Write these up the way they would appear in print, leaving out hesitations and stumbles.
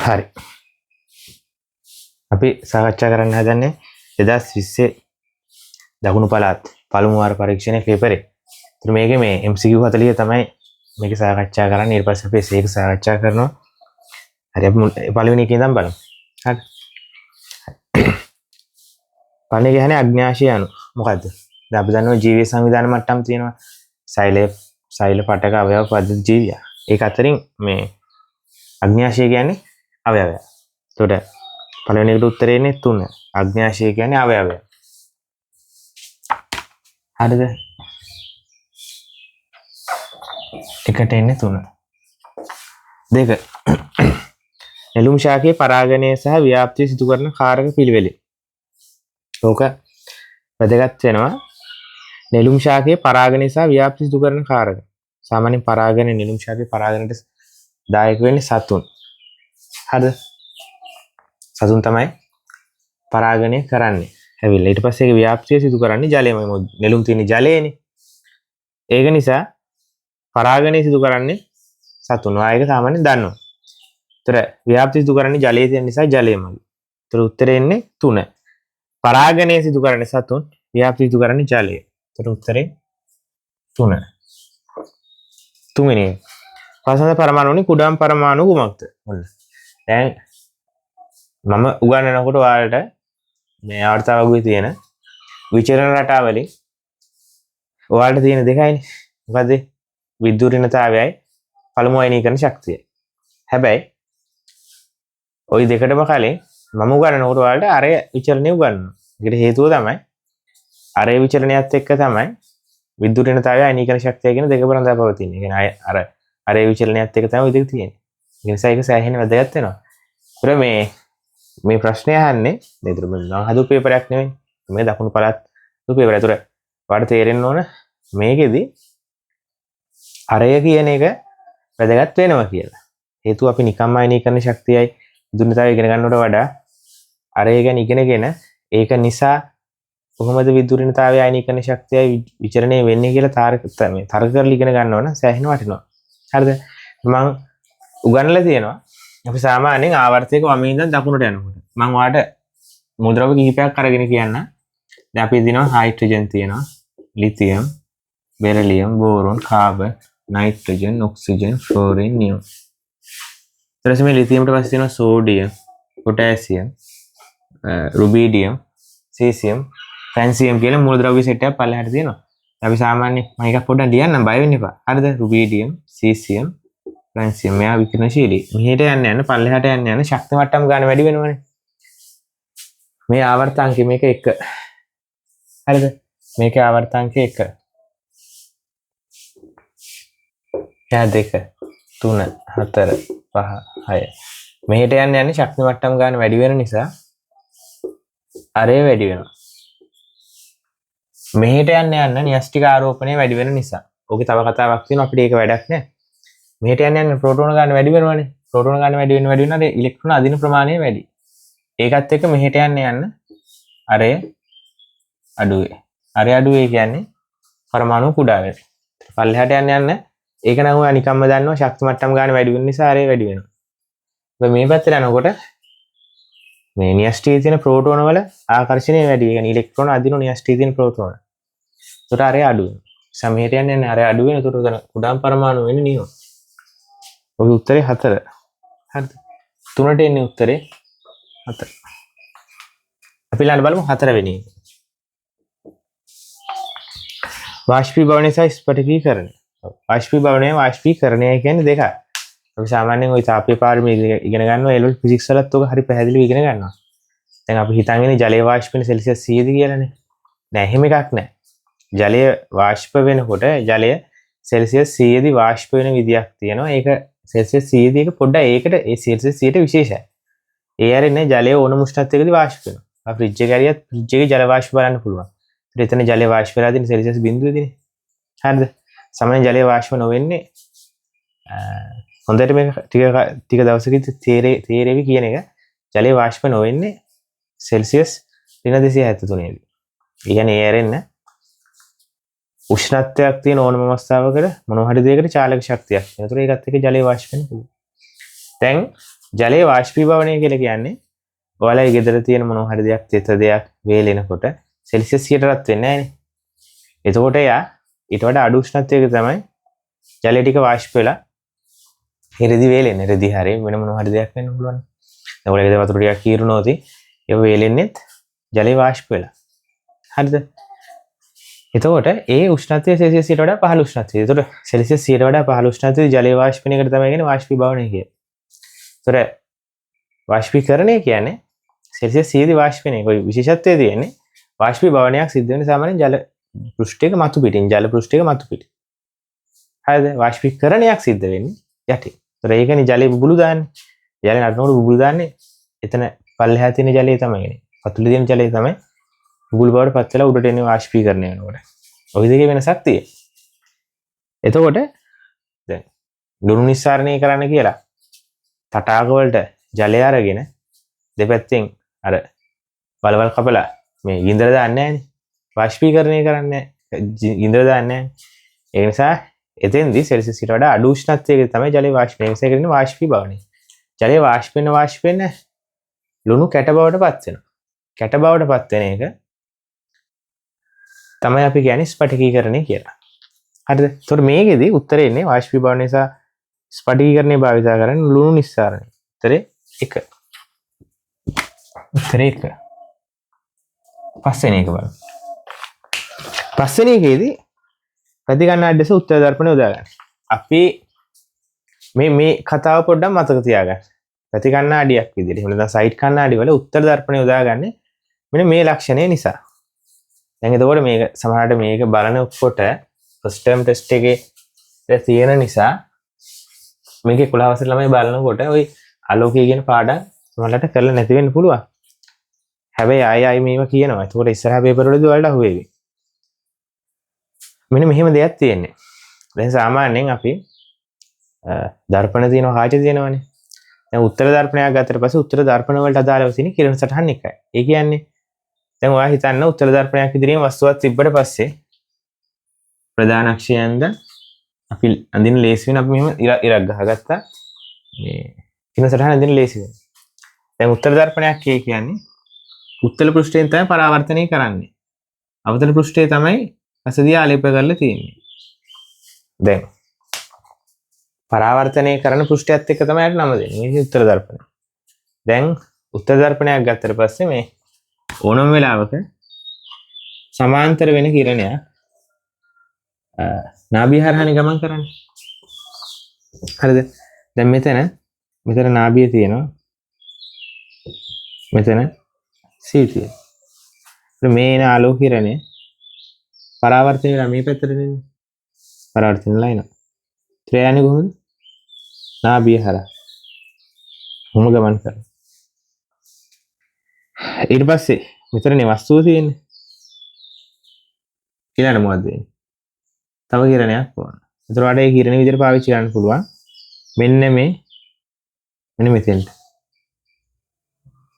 හරි. අපි සාකච්ඡා කරන්න හදන්නේ 2020 දකුණු පළාත් පළමු වාර පරීක්ෂණයේ පේපරේ. ඒත් මේකේ මේ MCQ 40 තමයි මේක සාකච්ඡා කරන්නේ. ඊට පස්සේ අපි ඒක සාකච්ඡා කරනවා. හරි අපි පළවෙනි එකේ ඉඳන් බලමු. හරි. පළවෙනි එක කියන්නේ අග්න්‍යාශය අණු. මොකද්ද? දැන් අපි දන්නවා ජීවීය සංවිධාන මට්ටම් තියෙනවා. සෛල පටක අවයව පද්ධති ජීවිය. ඒක අතරින් මේ අග්න්‍යාශය කියන්නේ අවයවය. එතකොට පළවෙනි එකට උත්තරේ එන්නේ 3. අග්න්‍යාශය කියන්නේ අවයවය. හරිද? එකට එන්නේ 3. 2. නෙළුම් ශාකයේ පරාගණය සහ ව්‍යාප්තිය සිදු කරන කාරක පිළිවෙල. ඕක වැදගත් වෙනවා. නෙළුම් ශාකයේ පරාගණය සහ ව්‍යාප්තිය සිදු කරන කාරක. සාමාන්‍යයෙන් පරාගණය නෙළුම් ශාකයේ පරාගණයට දායක වෙන්නේ සතුන්. හරිද? සතුන් තමයි පරාගණය කරන්නේ. ඇවිල්ලා ඊට පස්සේ ඒක ව්‍යාප්තිය සිදු කරන්නේ ජලයමයි. මොකද නෙළුම් තියෙන ජලයේනේ. ඒක නිසා පරාගණය සිදු කරන්නේ සතුන්. ආයක සාමාන්‍යයෙන් දන්නවා. ඒතර ව්‍යාප්තිය සිදු කරන්නේ ජලයේ තියෙන නිසා ජලයමයි. ඒතර උත්තරේ එන්නේ 3. පරාගණය සිදු කරන්නේ සතුන්, ව්‍යාප්තිය සිදු කරන්නේ ජලය. ඒතර උත්තරේ 3. තුන්වෙනි එක. පසඳ පරමාණුනේ කුඩාම පරමාණු කුමක්ද? ඔන්න. දැන් මම උගන්වනකොට ඔයාලට මේ ආවර්තාවකුවේ තියෙන විචලන රටාවලින් ඔයාලට තියෙන දෙකයිනේ. මොකද විද්‍යුත්ිනතාවයයි පළමු අයනීකරණ ශක්තියයි. හැබැයි ওই දෙකටම කලින් මම උගන්වනකොට ඔයාලට අරය විචලනය උගන්වනවා. ඒකට හේතුව තමයි අරය විචලනයත් එක්ක තමයි විද්‍යුත්ිනතාවය අයනීකරණ ශක්තිය කියන දෙක බඳා පවතින්නේ. ඒ කියන්නේ අරය විචලනයත් එක්ක තමයි ওই දෙක තියෙන්නේ. ඒ නිසා ඒක සෑහෙන වැදගත් වෙනවා. ඒතර මේ ප්‍රශ්නය අහන්නේ නේද මම හදපු පේපරයක් නෙවෙයි. මේ දකුණු පළාත් හදපු පේපරය. ඒතර ඔයාලට තේරෙන්න ඕන මේකෙදි අරය කියන එක වැදගත් වෙනවා කියලා. හේතුව අපි නිකම්ම අයනීකරණ ශක්තියයි විද්‍යුත්ිනතාවය ඉගෙන ගන්නවට වඩා අරය ගැන ඉගෙනගෙන ඒක නිසා කොහොමද විද්‍යුත්ිනතාවය අයනීකරණ ශක්තියයි විචලනය වෙන්නේ කියලා තර්ක කරලා ඉගෙන ගන්නවනම් සෑහෙන වටිනවා. හරිද? මම උගන්වලා තියෙනවා. අපි සාමාන්‍යයෙන් ආවර්තයක වමේ ඉඳන් දකුණට යනකොට මම ඔයාලට මුද්‍රව්‍ය කිහිපයක් අරගෙන කියන්න. දැන් අපි දිනවා හයිඩ්‍රජන් තියෙනවා, lithium, beryllium, boron, carbon, nitrogen, oxygen, fluorine, neon. ඊට පස්සේ මේ ලිතියම්ට පස්සේ තියෙනවා සෝඩියම්, පොටෑසියම්, රුබීඩියම්, සීසියම්, ෆ්‍රැන්සියම් කියලා මූලද්‍රව්‍ය සෙට් එකක් පල්ලෙහාට තියෙනවා. අපි සාමාන්‍යයෙන් මම එකක් පොඩ්ඩක් ලියන්නම් බය වෙන්න එපා. හරිද? රුබීඩියම්, සීසියම්, ෆ්‍රැන්සියම් මෙයා විකිරණශීලී. මෙහෙට යන්න පල්ලෙහාට යන්න ශක්ති මට්ටම් ගන්න වැඩි වෙනවනේ. මේ ආවර්තාංකය මේක 1. හරිද? මේකේ ආවර්තාංකය 1. එයා 2, 3, 4, 5, 6. මෙහෙට යන්න ශක්ති මට්ටම් ගන්න වැඩි වෙන නිසා අරය වැඩි වෙනවා. මෙහෙට යන්න න්‍යෂ්ටික ආරෝපණය වැඩි වෙන නිසා. ඕකේ තව කතාවක් තියෙනවා අපිට ඒක වැඩක් නෑ. මෙහෙට යන්න ප්‍රෝටෝන ගන්න වැඩි වෙනවනේ. ප්‍රෝටෝන ගන්න වැඩි වෙන ඉලෙක්ට්‍රෝන අදින ප්‍රමාණය වැඩි. ඒකත් එක්ක මෙහෙට යන්න අරය අඩු වේ. අරය අඩු වේ කියන්නේ පරමාණු කුඩා වෙනවා. පල්ලෙහාට යන්න ඒක නම් ඔයා නිකම්ම දන්නවා ශක්ති මට්ටම් ගන්න වැඩි වෙන නිසා අරය වැඩි වෙනවා. මේ පැත්තට යනකොට මේ න්‍යෂ්ටිකයේ තියෙන ප්‍රෝටෝන වල ආකර්ෂණය වැඩි. ඒ කියන්නේ ඉලෙක්ට්‍රෝන අදින න්‍යෂ්ටිකයේ තියෙන ප්‍රෝටෝන. ඒකට අරය අඩු වෙනවා. සමහරට යන්නේ අරය අඩු වෙන. ඒකට උතන කුඩාම පරමාණු වෙන්නේ නියෝ. ඔගේ උත්තරේ 4. හරිද? 3ට එන්නේ උත්තරේ 4. අපි ළඟ බලමු 4 වෙනි එක. වාෂ්පීභවනය සහ ස්ෆටිකීකරණය. වාෂ්පීකරණය කියන්නේ දෙකක්. අපි සාමාන්‍යයෙන් ওই තාපීය පාරමී ඉගෙන ගන්නවා ඒ වල ෆිසික්ස් වලත් ඔක හරි පැහැදිලිව ඉගෙන ගන්නවා. දැන් අපි හිතන් ඉන්නේ ජලයේ වාෂ්ප වෙන සෙල්සියස් 100 ද කියලානේ. නෑ එහෙම එකක් නෑ. ජලය වාෂ්ප වෙනකොට ජලය සෙල්සියස් 100 දී වාෂ්ප වෙන විදියක් තියෙනවා. ඒක සෙල්සියස් 100 දී එක පොඩ්ඩක් ඒකට ඒ සෙල්සියස් 100ට විශේෂයි. ඒ ආරෙන්නේ ජලය ඕන මුෂ්ටත්වයකදී වාෂ්ප වෙනවා. අපි ෆ්‍රිජ් එක ඇරියත් ෆ්‍රිජ් එකේ ජල වාෂ්ප බලන්න පුළුවන්. ඒත් එතන ජලය වාෂ්ප වෙලා තියෙන සෙල්සියස් බිඳුවේදීනේ. හරිද? සාමාන්‍ය ජලය වාෂ්ප නොවෙන්නේ හොඳට මේක ටික දවසකදී තේරෙවි කියන එක. ජලය වාෂ්ප නොවෙන්නේ සෙල්සියස් 273 දී. ඒ කියන්නේ ඒ ඇරෙන්න උෂ්ණත්වයක් තියෙන ඕනම අවස්ථාවකට මොනවා හරි දෙයකට චාලක ශක්තියක් තියෙනවා. ඒතර ඒකත් එක්ක ජලය වාෂ්ප වෙන්න පුළුවන්. දැන් ජලයේ වාෂ්පීභවනය කියලා කියන්නේ ඔයාලගේ ගෙදර තියෙන මොනවා හරි දෙයක් තෙත දෙයක් වේලෙනකොට සෙල්සියස් 100ටවත් වෙන්නේ නැහැනේ. එතකොට එයා ඊට වඩා අඩු උෂ්ණත්වයක තමයි ජලය ටික වාෂ්ප වෙලා රෙදි වේලෙන්නේ. රෙදි හැරේ වෙන මොනවා හරි දෙයක් වෙන්න පුළුවන්. දැන් ඔයාලගේ ගෙදර වතුර ටිකක් කීරුණොත් ඒ වේලෙන්නේත් ජලය වාෂ්ප වෙලා. හරිද? එතකොට ඒ උෂ්ණත්වය සෙල්සියස් 100ට වඩා පහළ උෂ්ණත්වය. එතකොට සෙල්සියස් 100ට වඩා පහළ උෂ්ණත්වයේ ජලය වාෂ්ප වෙන එකට තමයි කියන්නේ වාෂ්පීභවනය කියන්නේ. එතකොට වාෂ්පීකරණය කියන්නේ සෙල්සියස් 100 දී වාෂ්ප වෙන එක. ඔය විශේෂත්වය තියෙන්නේ වාෂ්පීභවනයක් සිද්ධ වෙන සාමාන්‍යයෙන් ජල පෘෂ්ඨයක මතු පිටින් ජල පෘෂ්ඨයක මතු පිටින්. හරිද? වාෂ්පීකරණයක් සිද්ධ වෙන්නේ යටින්. ඒතර ඒකනේ ජලය බුබුලු දාන්නේ. ජලය නටනකොට බුබුලු දාන්නේ එතන පල්ලෙහා තියෙන ජලය තමයි එන්නේ. පතුලේ තියෙන ජලය තමයි බුබුලු බවට පත් වෙලා උඩට එන්නේ වාෂ්පීකරණය වෙනකොට. ওই දෙකේ වෙනසක් තියෙනවා. එතකොට දැන් ලුණු නිස්සාරණය කරන්න කියලා තටාක වලට ජලය අරගෙන දෙපැත්තෙන් අර වලවල් කපලා මේ ගින්දර දාන්නේ නැහනේ. වාෂ්පීකරණය කරන්නේ ගින්දර දාන්නේ නැහැ. ඒ නිසා එතෙන්දී සෙල්සියස් 100ට වඩා අඩු උෂ්ණත්වයක තමයි ජලය වාෂ්ප වෙන්නේ. ඒක කියන්නේ වාෂ්පීභවනය. ජලය වාෂ්ප වෙන ලුණු කැට බවට පත් වෙනවා. කැට බවට පත් වෙන එක තමයි අපි කියන්නේ ස්ෆටිකීකරණය කියලා. හරිද? ඒතකොට මේකෙදී උත්තරේ එන්නේ වාෂ්පීභවනය සහ ස්ෆටිකීකරණය භාවිත කරන්නේ ලුණු නිස්සාරණය. උත්තරේ 1. උත්තරේ 1. පස්වෙනි එක බලමු. පස්වෙනි එකේදී ප්‍රතිකන්නාඩි දෙස උත්තර දර්පණය යොදා ගන්න. අපි මේ කතාව පොඩ්ඩක් මතක තියාගන්න. ප්‍රතිකන්නාඩියක් විදිහට එහෙම නැත්නම් සයිඩ් කන්නාඩි වල උත්තර දර්පණය යොදාගන්නේ මෙන්න මේ ලක්ෂණය නිසා. දැන් එතකොට මේක සමහරවිට මේක බලනකොට ෆස්ට් ටර්ම් ටෙස්ට් එකේ තියෙන නිසා මේකේ 11 වසර ළමයි බලනකොට ওই ආලෝකය කියන පාඩම් සමහරවිට කරලා නැති වෙන්න පුළුවන්. හැබැයි ආයි මේව කියනවා. ඒකෝට ඉස්සරහ පේපර් වලදී ඔයාලට අහුවේවි. මෙන්න මෙහෙම දෙයක් තියෙන්නේ. දැන් සාමාන්‍යයෙන් අපි දර්පණ තියෙනවා කාච තියෙනවානේ. දැන් උත්තර දර්පණයක් ගත්තට පස්සේ උත්තර දර්පණ වලට අදාළව තියෙන කිරණ සටහන් එකයි. ඒ කියන්නේ දැන් ඔයා හිතන්න උත්තර දර්පණයක් ඉදිරියෙන් වස්තුවක් තිබ්බට පස්සේ ප්‍රධාන අක්ෂයන්ද අපි අඳින ලේසි වෙන අපි මෙහෙම ඉරක් ගහගත්තා. මේ කිරණ සටහන අඳින ලේසි වෙන. දැන් උත්තර දර්පණයක් කියන්නේ උත්තර පෘෂ්ඨයෙන් තමයි පරාවර්තනය කරන්නේ. අවතල පෘෂ්ඨයේ තමයි අසදිය ආලේප කරලා තියෙන්නේ. දැන් පරාවර්තනය කරන පෘෂ්ඨයත් එක්ක තමයි අර නම දෙන්නේ. මේ උත්තර දර්පණය. දැන් උත්තර දර්පණයක් ගත්තට පස්සේ මේ ඕනම වෙලාවක සමාන්තර වෙන කිරණයක් නාභිය හරහානේ ගමන් කරන්නේ. හරිද? දැන් මෙතන නාභිය තියෙනවා. මෙතන C තියෙනවා. මේ එන ආලෝක කිරණය පරාවර්තනය වෙලා මේ පැත්තට දෙන්නේ. පරාවර්තන ලයින. ත්‍රයන්නේ කොහොමද? නාභිය හරහා. මොම ගමන් කරනවා. ඊට පස්සේ මෙතනනේ වස්තුව තියෙන්නේ. ඊළඟ මොකක්ද වෙන්නේ? තව කිරණයක් වුණා. ඒතර වඩා ඒ කිරණ විදිහට පාවිච්චි කරන්න පුළුවන්. මෙන්න මෙතෙන්ට.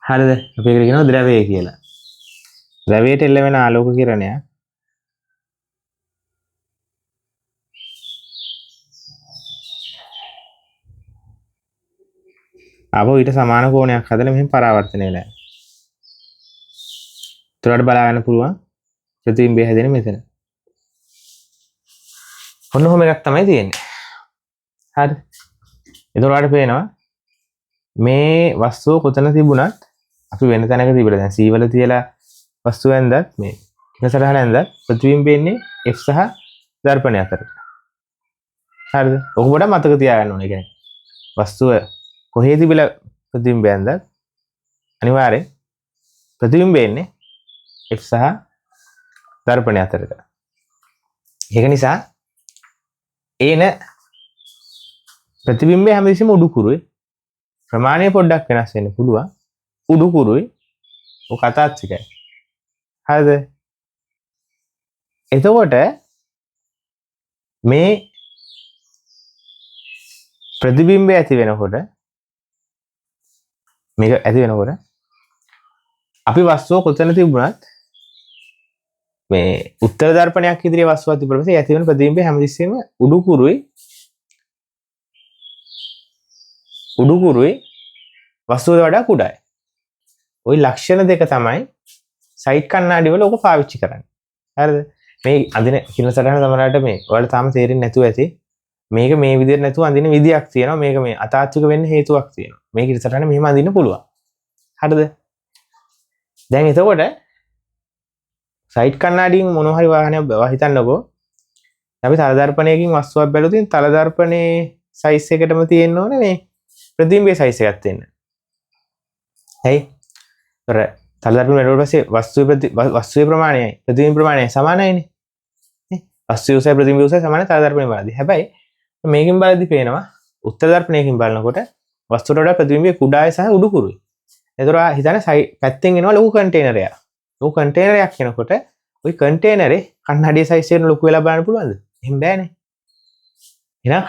හරිද? අපි ඒකට කියනවා ද්‍රවය කියලා. ද්‍රවයට එල්ල වෙන ආලෝක කිරණයක් ආපහු ඊට සමාන කෝණයක් හදලා මෙහෙම පරාවර්තනය වෙලා. ඒතරට බලා ගන්න පුළුවන් ප්‍රතිබිම්බය හැදෙන්නේ මෙතන. ඔන්න ඔහොම එකක් තමයි තියෙන්නේ. හරි. ඒතරට පේනවා මේ වස්තුව කොතන තිබුණත් අපි වෙන තැනක තිබිලා දැන් C වල තියලා වස්තුව ඇඳත් මේ කින සටහන ඇඳත් ප්‍රතිබිම්බය එන්නේ F සහ දර්පණය අතර. හරිද? ඔක පොඩ්ඩක් මතක තියාගන්න ඕනේ. කියන්නේ වස්තුව කොහේ තිබිලා ප්‍රතිබිම්බය ඇඳත් අනිවාර්යෙන් ප්‍රතිබිම්බය එන්නේ F සහ දර්පණය අතරට. ඒක නිසා ඒන ප්‍රතිබිම්බය හැමතිස්සෙම උඩුකුරුයි. ප්‍රමාණය පොඩ්ඩක් වෙනස් වෙන්න පුළුවන්. උඩුකුරුයි. ඔක අතාත්විකයි. හරිද? එතකොට මේ ප්‍රතිබිම්බය ඇති වෙනකොට මේක ඇති වෙනකොට අපි වස්තුව කොතන තිබුණත් මේ උත්තර දර්පණයක් ඉදිරියේ වස්තුවක් තිබුණා පස්සේ ඇති වෙන ප්‍රතිබිම්බය හැමතිස්සෙම උඩුකුරුයි වස්තුවට වඩා කුඩායි. ওই ලක්ෂණ දෙක තමයි සයිඩ් කණ්ණාඩි වල ඔක පාවිච්චි කරන්නේ. හරිද? මේ අඳින කින සටහන තමරාට මේ ඔයාලට තාම තේරෙන්නේ නැතුව ඇති. මේක මේ විදිහට නැතුව අඳින විදියක් තියෙනවා. මේක මේ අතාත්වික වෙන්න හේතුවක් තියෙනවා. මේ කින සටහන මෙහෙම අඳින්න පුළුවන්. හරිද? දැන් එතකොට සයිඩ් කණ්ණාඩියෙන් මොනවා හරි වාහනයක් හිතන්නකෝ. අපි තල දර්පණයකින් වස්තුවක් බැලුවොත් තල දර්පණයේ සයිස් එකටම තියෙන්න ඕනේ මේ ප්‍රතිබිම්බයේ සයිස් එකක් තියෙන්න. හයි. තල දර්පණය වල පස්සේ වස්තුවේ ප්‍රමාණයයි ප්‍රතිබිම්බ ප්‍රමාණයයි සමානයිනේ. වස්තුවේ උසයි ප්‍රතිබිම්බයේ උසයි සමානයි තල දර්පණය බලද්දී. හැබැයි මේකෙන් බලද්දී පේනවා උත්තර දර්පණයකින් බලනකොට වස්තුවට වඩා ප්‍රතිබිම්බය කුඩායි සහ උඩුකුරුයි. ඒතර හිතන්න පැත්තෙන් එනවා ලොකු කන්ටේනරයක්. ලොකු කන්ටේනරයක් එනකොට ওই කන්ටේනරේ කන්නඩියේ සයිස් එක ලොකු වෙලා බලන්න පුළුවන්ද? එහෙම බෑනේ. එහෙනම්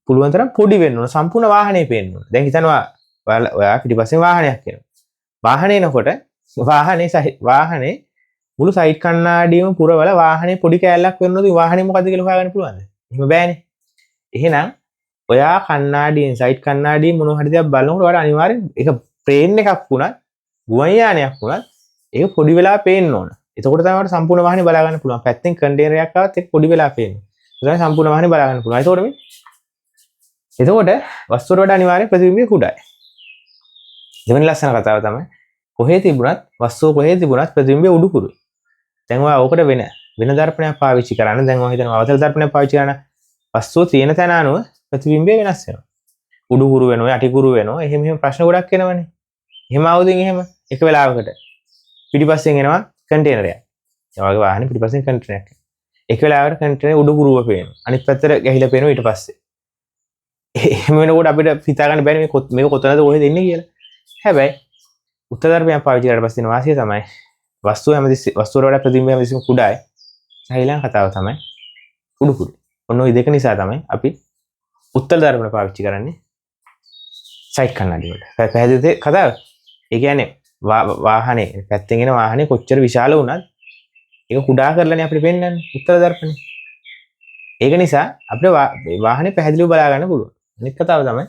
පුළුවන් තරම් පොඩි වෙන්න ඕන සම්පූර්ණ වාහනේ පේන්න ඕන. දැන් හිතනවා ඔයා පිටිපස්සෙන් වාහනයක් එනවා. වාහනේ එනකොට වාහනේ මුළු සයිඩ් කණ්ණාඩියම පුරවල වාහනේ පොඩි කෑල්ලක් වෙන්නොත් වාහනේ මොකද්ද කියලා හොයාගන්න පුළුවන්ද? එහෙම බෑනේ. එහෙනම් ඔයා කණ්ණාඩියෙන් සයිඩ් කණ්ණාඩියෙන් මොනවා හරි දෙයක් බලනකොට ඔයාලා අනිවාර්යෙන් ඒක ප්ලේන් එකක් වුණත් ගුවන් යානයක් වුණත් ඒක පොඩි වෙලා පේන්න ඕන. එතකොට තමයි ඔයාලට සම්පූර්ණ වාහනේ බලා ගන්න පුළුවන්. පැත්තෙන් කන්ටේනරයක් ආවත් ඒක පොඩි වෙලා පේන්නේ. ඒ තමයි සම්පූර්ණ වාහනේ බලා ගන්න පුළුවන්. එතකොට වස්තුවට වඩා අනිවාර්යෙන් ප්‍රතිබිම්බය කුඩායි. දෙවෙනි ලස්සන කතාව තමයි කොහේ තිබුණත් වස්තුව කොහේ තිබුණත් ප්‍රතිබිම්බය උඩුකුරුයි. දැන් ඔයා ඕකට වෙන දර්පණයක් පාවිච්චි කරන්න. දැන් ඔයා හිතනවා අවතල දර්පණයක් පාවිච්චි කරන වස්තුව තියෙන තැන අනුව ප්‍රතිබිම්බය වෙනස් වෙනවා. උඩුකුරු වෙනවා, යටිකුරු වෙනවා. එහෙම ප්‍රශ්න ගොඩක් එනවනේ. එහෙම ආවොතින් එහෙම එක වෙලාවකට පිටිපස්සෙන් එනවා කන්ටේනරයක්. ඒ වගේ වාහනේ පිටිපස්සෙන් කන්ටේනරයක්. එක වෙලාවකට කන්ටේනරේ උඩුකුරුව පේනවා. අනිත් පැත්තට ගැහිලා පේනවා ඊට පස්සේ. එහෙම වෙනකොට අපිට හිතා ගන්න බැරි මේක කොතනද කොහෙද එන්නේ කියලා. හැබැයි උත්තර දර්පණයක් පාවිච්චි කරලා පස්සේ වාසිය තමයි වස්තුව වස්තුවට වඩා ප්‍රතිබිම්බය හැමතිස්සෙම කුඩායි. ඊළඟ කතාව තමයි උඩුකුරු. ඔන්න ඔය දෙක නිසා තමයි අපි උත්තර දර්පණ පාවිච්චි කරන්නේ සයිඩ් කණ්ණාඩි වල. පැහැදිලිද කතාව? ඒ කියන්නේ වාහනේ පැත්තෙන් එන වාහනේ කොච්චර විශාල වුණත් ඒක කුඩා කරලානේ අපිට පෙන්වන්නේ උත්තර දර්පණේ. ඒක නිසා අපිට වාහනේ පැහැදිලිව බලා ගන්න පුළුවන්. අනිත් කතාව තමයි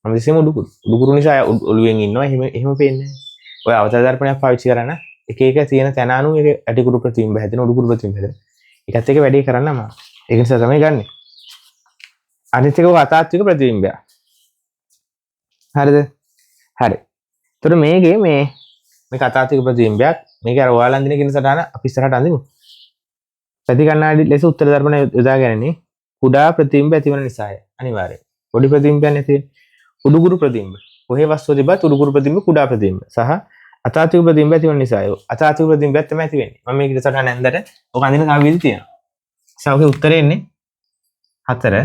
හැමතිස්සෙම උඩුකුරු. උඩුකුරු නිසා ඔළුවෙන් ඉන්නවා එහෙම පේන්නේ නැහැ. ඔය අවතල දර්පණයක් පාවිච්චි කරන එක තියෙන තැන අනුව ඒක ඇටිකුරු ප්‍රතිබිම්බ හැදෙන උඩුකුරු ප්‍රතිබිම්බ හැදෙන. ඒකත් එක වැඩි කරන්න අමාරුයි. ඒක නිසා තමයි ගන්නෙ. අනිත් එක අතාත්වික ප්‍රතිබිම්බය. හරිද? හරි. එතකොට මේකේ මේ අතාත්වික ප්‍රතිබිම්බයක් මේක අර ඔයාලා අඳින කින සටහන අපි ඉස්සරහට අඳිමු. ප්‍රති කණ්ණාඩි ලෙස උත්තර දර්පණ යොදාගන්නේ කුඩා ප්‍රතිබිම්බ ඇතිවන නිසාය. අනිවාර්යයෙන්. පොඩි ප්‍රතිබිම්බයක් නැති උඩුකුරු ප්‍රතිබිම්බ. කොහේ වස්තුව තිබ්බත් උඩුකුරු ප්‍රතිබිම්බ කුඩා ප්‍රතිබිම්බ සහ අතාත්වික ප්‍රතිබිම්බ ඇතිවන නිසාය. අතාත්වික ප්‍රතිබිම්බයක් තමයි ඇති වෙන්නේ. මම මේක ඉස්සරහට නැන්දට ඔක අඳින තව විදි තියෙනවා. සාවකේ උත්තරේ එන්නේ 4.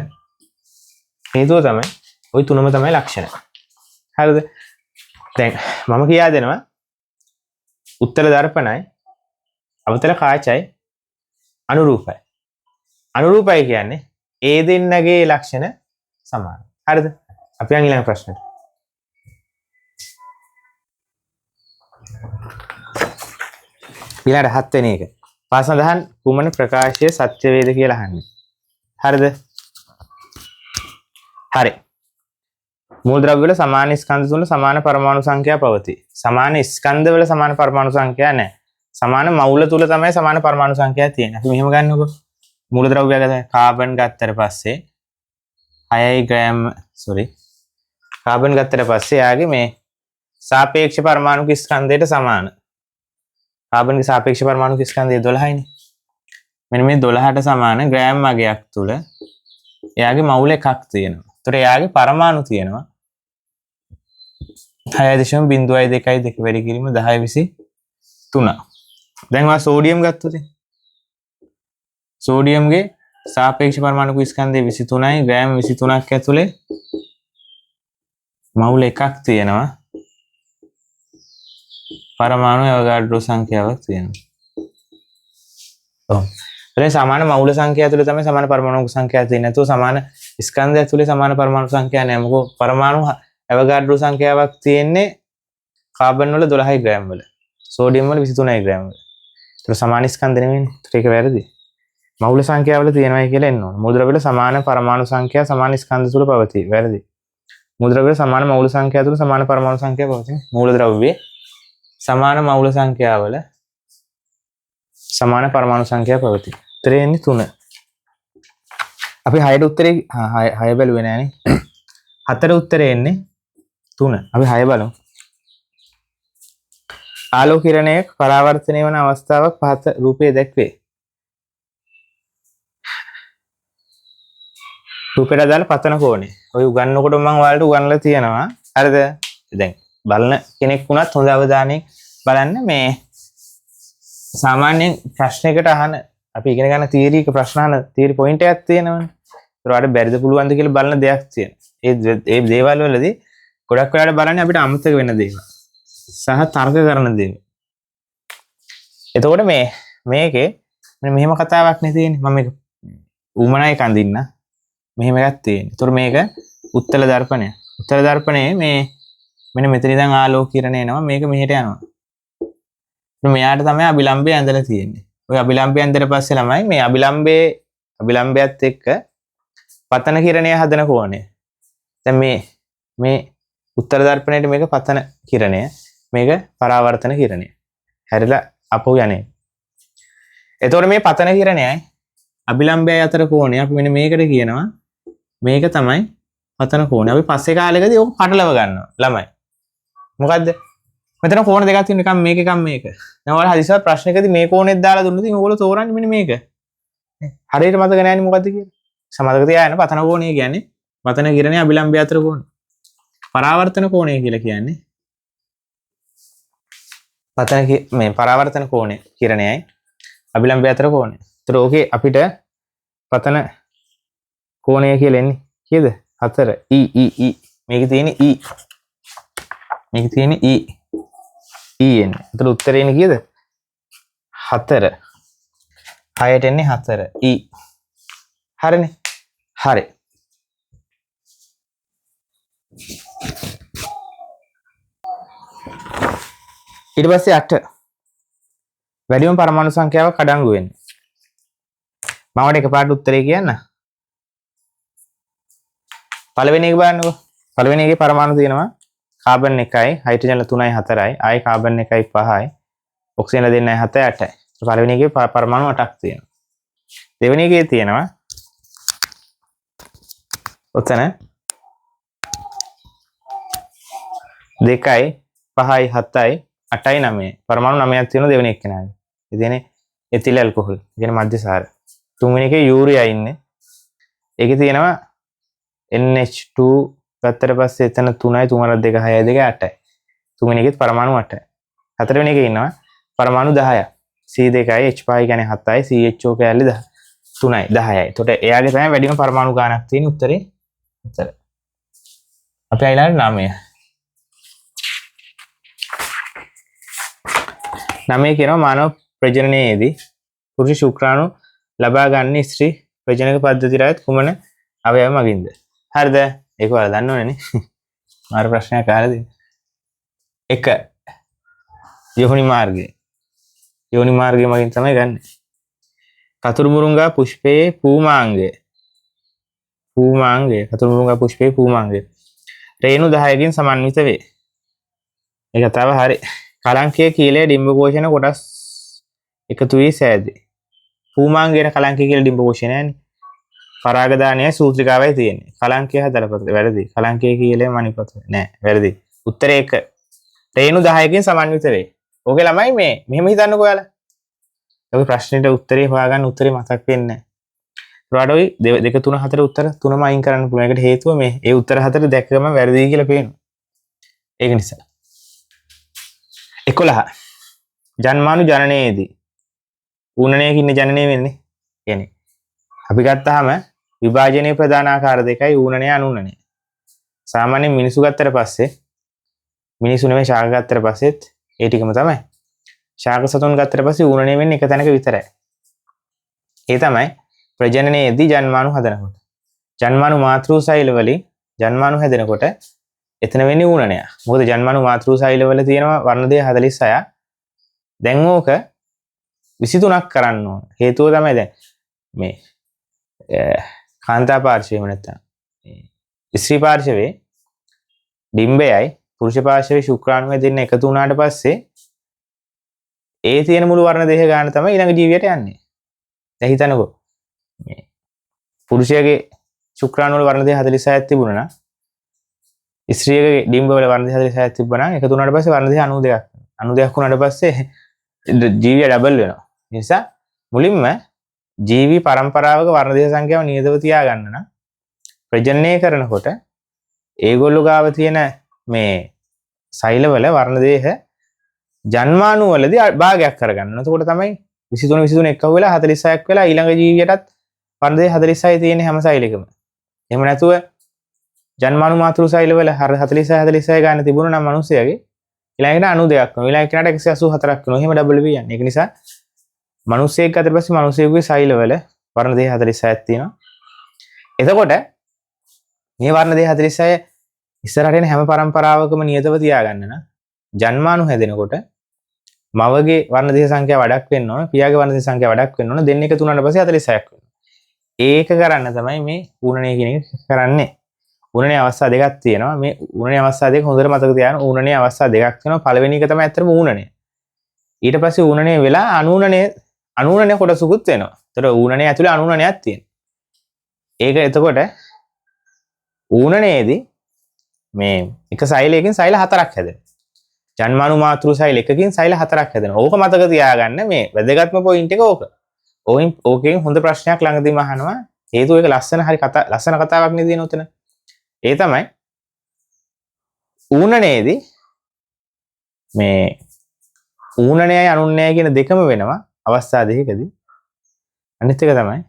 හේතුව තමයි ওই තුනම තමයි ලක්ෂණ. හරිද? දැන් මම කියා දෙනවා උත්තර දර්පණයි අවතල කාචයි අනුරූපයි. අනුරූපයි කියන්නේ ඒ දෙන්නගේ ලක්ෂණ සමානයි. හරිද? අපි යන් ඊළඟ ප්‍රශ්නෙට. ඊළඟ 7 වෙනි එක. පාසඳහන් කුමන ප්‍රකාශය සත්‍ය වේද කියලා අහන්නේ. හරිද? හරි. මූලද්‍රව්‍ය වල සමාන ස්කන්ධ තුන සමාන පරමාණු සංඛ්‍යා පවතී. සමාන ස්කන්ධ වල සමාන පරමාණු සංඛ්‍යා නැහැ. සමාන මවුල තුල තමයි සමාන පරමාණු සංඛ්‍යා තියෙන්නේ. අපි මෙහෙම ගන්නකො. මූලද්‍රව්‍ය ගත්තා කාබන් ගත්තට පස්සේ 6 ග්‍රෑම් කාබන් ගත්තට පස්සේ යාගේ මේ සාපේක්ෂ පරමාණු ස්කන්ධයට සමාන. කාබන්ගේ සාපේක්ෂ පරමාණු ස්කන්ධය 12යිනේ. මෙන්න මේ 12ට සමාන ග්‍රෑම් අගයක් තුල එයාගේ මවුල එකක් තියෙනවා. ඒතර එයාගේ පරමාණු තියෙනවා 6.02 වැඩි කිරීම 1023. දැන් ඔයා සෝඩියම් ගත්තොත් සෝඩියම්ගේ සාපේක්ෂ පරමාණු ස්කන්ධය 23යි ග්‍රෑම් 23ක් ඇතුලේ මවුල එකක් තියෙනවා. පරමාණු අවගාඩ්‍රෝ සංඛ්‍යාවක් තියෙනවා. ඔව්. ඒ සමාන මවුල සංඛ්‍යාව ඇතුලේ තමයි සමාන පරමාණු සංඛ්‍යාව තියෙන්නේ. නැතුව සමාන ස්කන්ධය ඇතුලේ සමාන පරමාණු සංඛ්‍යාවක් නැහැ. මොකද පරමාණු අවගාඩ්‍රෝ සංඛ්‍යාවක් තියෙන්නේ කාබන් වල 12යි ග්‍රෑම් වල. සෝඩියම් වල 23යි ග්‍රෑම් වල. ඒතර සමාන ස්කන්ධ නෙවෙයිනේ. ඒතර ඒක වැරදි. මූල සංඛ්‍යාවල තියෙනවායි කියලා එන්න ඕන. මූලද්‍රව්‍ය සමාන පරමාණු සංඛ්‍යා සමාන ස්කන්ධ තුල පවතී. වැරදි. මූලද්‍රව්‍ය සමාන මූල සංඛ්‍යා තුල සමාන පරමාණු සංඛ්‍යා පවතී. මූලද්‍රව්‍ය සමාන මූල සංඛ්‍යාවල සමාන පරමාණු සංඛ්‍යා පවතී. උත්තරේ එන්නේ 3. අපි 6ට උත්තරේ 6 බැලුවේ නෑනේ. 4 උත්තරේ එන්නේ 3. අපි 6 බලමු. ආලෝක කිරණයක පරාවර්තනය වන අවස්ථාවක් පහත රූපයේ දැක්වේ. රූපයට අදාළ පතන කෝණය. ඔය උගන්වනකොට මම ඔයාලට උගන්වලා තියෙනවා. හරිද? දැන් බලන කෙනෙක් වුණත් හොඳ අවධානයෙන් බලන්න මේ සාමාන්‍යයෙන් ප්‍රශ්නයකට අහන අපි ඉගෙන ගන්න තියරියක ප්‍රශ්න අහන තියරි පොයින්ට් එකක් තියෙනවනේ. ඒකට වඩා බැරිද පුළුවන්ද කියලා බලන දෙයක් තියෙනවා. ඒ දේවල් වලදී ගොඩක් වෙලාවට බලන්නේ අපිට අමතක වෙන දේවල් සහ තර්ක කරන දේවල්. එතකොට මේකේ මෙහෙම කතාවක් නේ තියෙන්නේ. මම මේක උමනායි කඳින්න. මෙහෙම එකක් තියෙන්නේ. ඒතකොට මේක උත්තර දර්පණය. උත්තර දර්පණයේ මේ මෙන්න මෙතන ඉඳන් ආලෝක කිරණ එනවා. මේක මෙහෙට යනවා. මෙයාට තමයි අභිලම්බය ඇඳලා තියෙන්නේ. ඔය අභිලම්බය ඇඳලා පස්සේ ළමයි මේ අභිලම්බයත් එක්ක පතන කිරණය හදන කෝණය. දැන් මේ උත්තර දර්පණයට මේක පතන කිරණය, මේක පරාවර්තන කිරණය. හැරිලා අපෝ යන්නේ. එතකොට මේ පතන කිරණයයි අභිලම්බයයි අතර කෝණය අපි මෙන්න මේකට කියනවා. මේක තමයි පතන කෝණය. අපි පස්සේ කාලෙකදී ඕක පටලව ගන්නවා ළමයි. මොකද්ද? මෙතන කෝණ දෙකක් තියෙනවා. එකක් මේක එකක් මේක. දැන් ඔයාලා හදිසියෙ ප්‍රශ්නයකදී මේ කෝණෙත් දාලා දුන්නොත් ඉතින් ඕගොල්ලෝ තෝරන්නේ මෙන්න මේක. හරියට මතක නැහැ නේ මොකද්ද කියලා. සමතක තියාගෙන පතන කෝණය කියන්නේ පතන කිරණේ අභිලම්බය අතර කෝණය. පරාවර්තන කෝණය කියලා කියන්නේ මේ පරාවර්තන කෝණය කිරණයයි අභිලම්බය අතර කෝණය. ඒතර ඕකේ අපිට පතන කෝණය කියලා එන්නේ කීයද? 4 e මේකේ තියෙන e මේකේ තියෙන e එන්නේ. ඒතර උත්තරේ එන්නේ කීයද? 4. 6ට එන්නේ 4 e. හරිනේ. හරි. ඊට පස්සේ 8 වැඩිම පරමාණු සංඛ්‍යාවක් අඩංගු වෙන්නේ. මම එකපාරට උත්තරේ කියන්න. පළවෙනි එක බලන්නකෝ. පළවෙනි එකේ පරමාණු තියෙනවා කාබන් 1යි, හයිඩ්‍රජන් 3යි 4යි, ආයි කාබන් 1යි 5යි, ඔක්සිජන් 2යි 7යි 8යි. පළවෙනි එකේ පරමාණු 8ක් තියෙනවා. දෙවෙනි එකේ තියෙනවා ඔතන 2යි 5යි 7යි 8යි 9යි පරමාණු 9ක් තියෙනවා දෙවෙනි එක්කෙනාගේ. ඒ කියන්නේ එතිල් ඇල්කොහොල්. ඒ කියන්නේ මධ්‍යසාර. තුන්වෙනි එකේ යූරියා ඉන්නේ. ඒකේ තියෙනවා NH2 ගත්තට පස්සේ එතන 3යි 3 2 6යි 2 8යි. තුන්වෙනි එකේත් පරමාණු 8යි. හතරවෙනි එකේ ඉන්නවා පරමාණු 10ක්. C2යි H5 කියන්නේ 7යි CHO කැලේ 3යි 10යි. එතකොට එයාගේ තමයි වැඩිම පරමාණු ගාණක් තියෙන උත්තරේ 4. අපි අයිලාට 9. 9 කියනවා මානව ප්‍රජනනයේදී පුරුෂ ශුක්‍රාණු ලබා ගන්න ස්ත්‍රී ප්‍රජනක පද්ධතියට කුමන අවයව මගින්ද? හරිද? ඒක ඔයාලා දන්නවනේ නේ. මාර ප්‍රශ්නයක් අහලා දෙන්න. 1 යෝනි මාර්ගය. යෝනි මාර්ගය මගින් තමයි ගන්න. කතුරු මුරුංගා පුෂ්පයේ පූමාංගය. කතුරු මුරුංගා පුෂ්පයේ පූමාංගය. රේණු 10කින් සමන්විත වේ. ඒක තව හරි. කලංකයේ කීලයේ ඩිම්බ කෝෂණ කොටස් එකතු වී සෑදේ. පූමාංගයේ කලංකය කියලා ඩිම්බ කෝෂණය නෑනේ. පරාගදානයේ සූත්‍රිකාවයි තියෙන්නේ. කලංකය හදලපත වැරදි. කලංකයේ කීලයේ මණිපත නෑ වැරදි. උත්තරේ 1. රේණු 10කින් සමන්විත වේ. ඕකේ ළමයි මේ මෙහෙම හිතන්නකෝ ඔයාලා. ඔය ප්‍රශ්නෙට උත්තරේ හොයාගන්න උත්තරේ මතක් වෙන්නේ නැහැ. ඊට වඩා 2 3 4 උත්තර තුනම අයින් කරන්න පුළුවන්. ඒකට හේතුව මේ ඒ උත්තර 4 දැක්කම වැරදි කියලා පේනවා. ඒක නිසා. 11 ජන්මානු ජනනයේදී ඌනණයක ඉන්න ජනනය වෙන්නේ. කියන්නේ අපි ගත්තාම විභාජනයේ ප්‍රධාන ආකාර දෙකයි ඌනණය අනුනණය. සාමාන්‍යයෙන් මිනිසු ගත්තට පස්සේ මිනිසු නෙමෙයි ශාක ගත්තට පස්සෙත් ඒ ටිකම තමයි. ශාක සතුන් ගත්තට පස්සේ ඌනණය වෙන්නේ එක තැනක විතරයි. ඒ තමයි ප්‍රජනනයේදී ජන්මානු හදනකොට. ජන්මානු මාතෘ සෛල වලින් ජන්මානු හැදෙනකොට එතන වෙන්නේ ඌනණය. මොකද ජන්මානු මාතෘ සෛල වල තියෙනවා වර්ණ දෙක 46. දැන් ඕක 23ක් කරන්න ඕන. හේතුව තමයි දැන් මේ කාන්තා පාර්ශ්වයම නැත්තම් ස්ත්‍රී පාර්ශවයේ ඩිම්බයයි පුරුෂ පාර්ශවයේ ශුක්‍රාණුමය දෙන්න එකතු වුණාට පස්සේ ඒ තියෙන මුළු වර්ණ දේහ ගන්න තමයි ඊළඟ ජීවියට යන්නේ. දැන් හිතන්නකෝ මේ පුරුෂයාගේ ශුක්‍රාණු වල වර්ණ දේහ 46ක් තිබුණා නම් ස්ත්‍රියගේ ඩිම්බ වල වර්ණ දේහ 46ක් තිබුණා නම් එකතු වුණාට පස්සේ වර්ණ දේහ 92ක්. 92ක් වුණාට පස්සේ ජීවිය ඩබල් වෙනවා. ඒ නිසා මුලින්ම ජීවි පරම්පරාවක වර්ණ දේහ සංඛ්‍යාව නියතව තියාගන්න නම් ප්‍රජනනය කරනකොට ඒගොල්ලෝ ගාව තියෙන මේ සෛලවල වර්ණ දේහ ජන්මාණු වලදී භාගයක් කරගන්න. එතකොට තමයි 23 එකව වෙලා 46ක් වෙලා ඊළඟ ජීවියටත් වර්ණ දේහ 46 තියෙන හැම සෛලෙකම. එහෙම නැතුව ජන්මාණු මාතෘ සෛලවල 46 ගන්න තිබුණා නම් මිනිස්සයාගේ ඊළඟට 92ක් වෙනවා. ඊළඟ කෙනාට 184ක් වෙනවා. එහෙම ඩබල් වෙ යන්නේ. ඒක නිසා මිනිස්සෙක් ගතට පස්සේ මිනිස්සෙකුගේ සෛලවල වර්ණ දේහ 46ක් තියෙනවා. එතකොට මේ වර්ණ දේහ 46 ඉස්සරහට එන හැම පරම්පරාවකම නියතව තියාගන්න නම් ජන්මාණු හැදෙනකොට මවගේ වර්ණ දේහ සංඛ්‍යාව වඩක් වෙන්න ඕන, පියාගේ වර්ණ දේහ සංඛ්‍යාව වඩක් වෙන්න ඕන. දෙන්න එකතු වුණාට පස්සේ 46ක් වෙනවා. ඒක කරන්න තමයි මේ ඌණණය කියන එක කරන්නේ. ඌණණේ අවස්ථා දෙකක් තියෙනවා. මේ ඌණණේ අවස්ථා දෙක හොඳට මතක තියාගන්න. ඌණණේ අවස්ථා දෙකක් තියෙනවා. පළවෙනි එක තමයි ඇත්තටම ඌණණය. ඊට පස්සේ ඌණණේ වෙලා අනූණණය කොටසකුත් වෙනවා. ඒතර ඌණණේ ඇතුලේ අනූණණයක් තියෙනවා. ඒක එතකොට ඌණණයේදී මේ එක සෛලයකින් සෛල හතරක් හැදෙනවා. ජන්මාණු මාතෘ සෛල එකකින් සෛල හතරක් හැදෙනවා. ඕක මතක තියාගන්න මේ වැදගත්ම පොයින්ට් එක ඕක. ඕකෙන් හොඳ ප්‍රශ්නයක් ළඟදීම අහනවා. හේතුව ඒක ලස්සන කතාවක් නේ දින උතන. ඒ තමයි ඌණණයේදී මේ ඌණණයයි අනුන්නයයි කියන දෙකම වෙනවා අවස්ථා දෙකකදී. අනිත් එක තමයි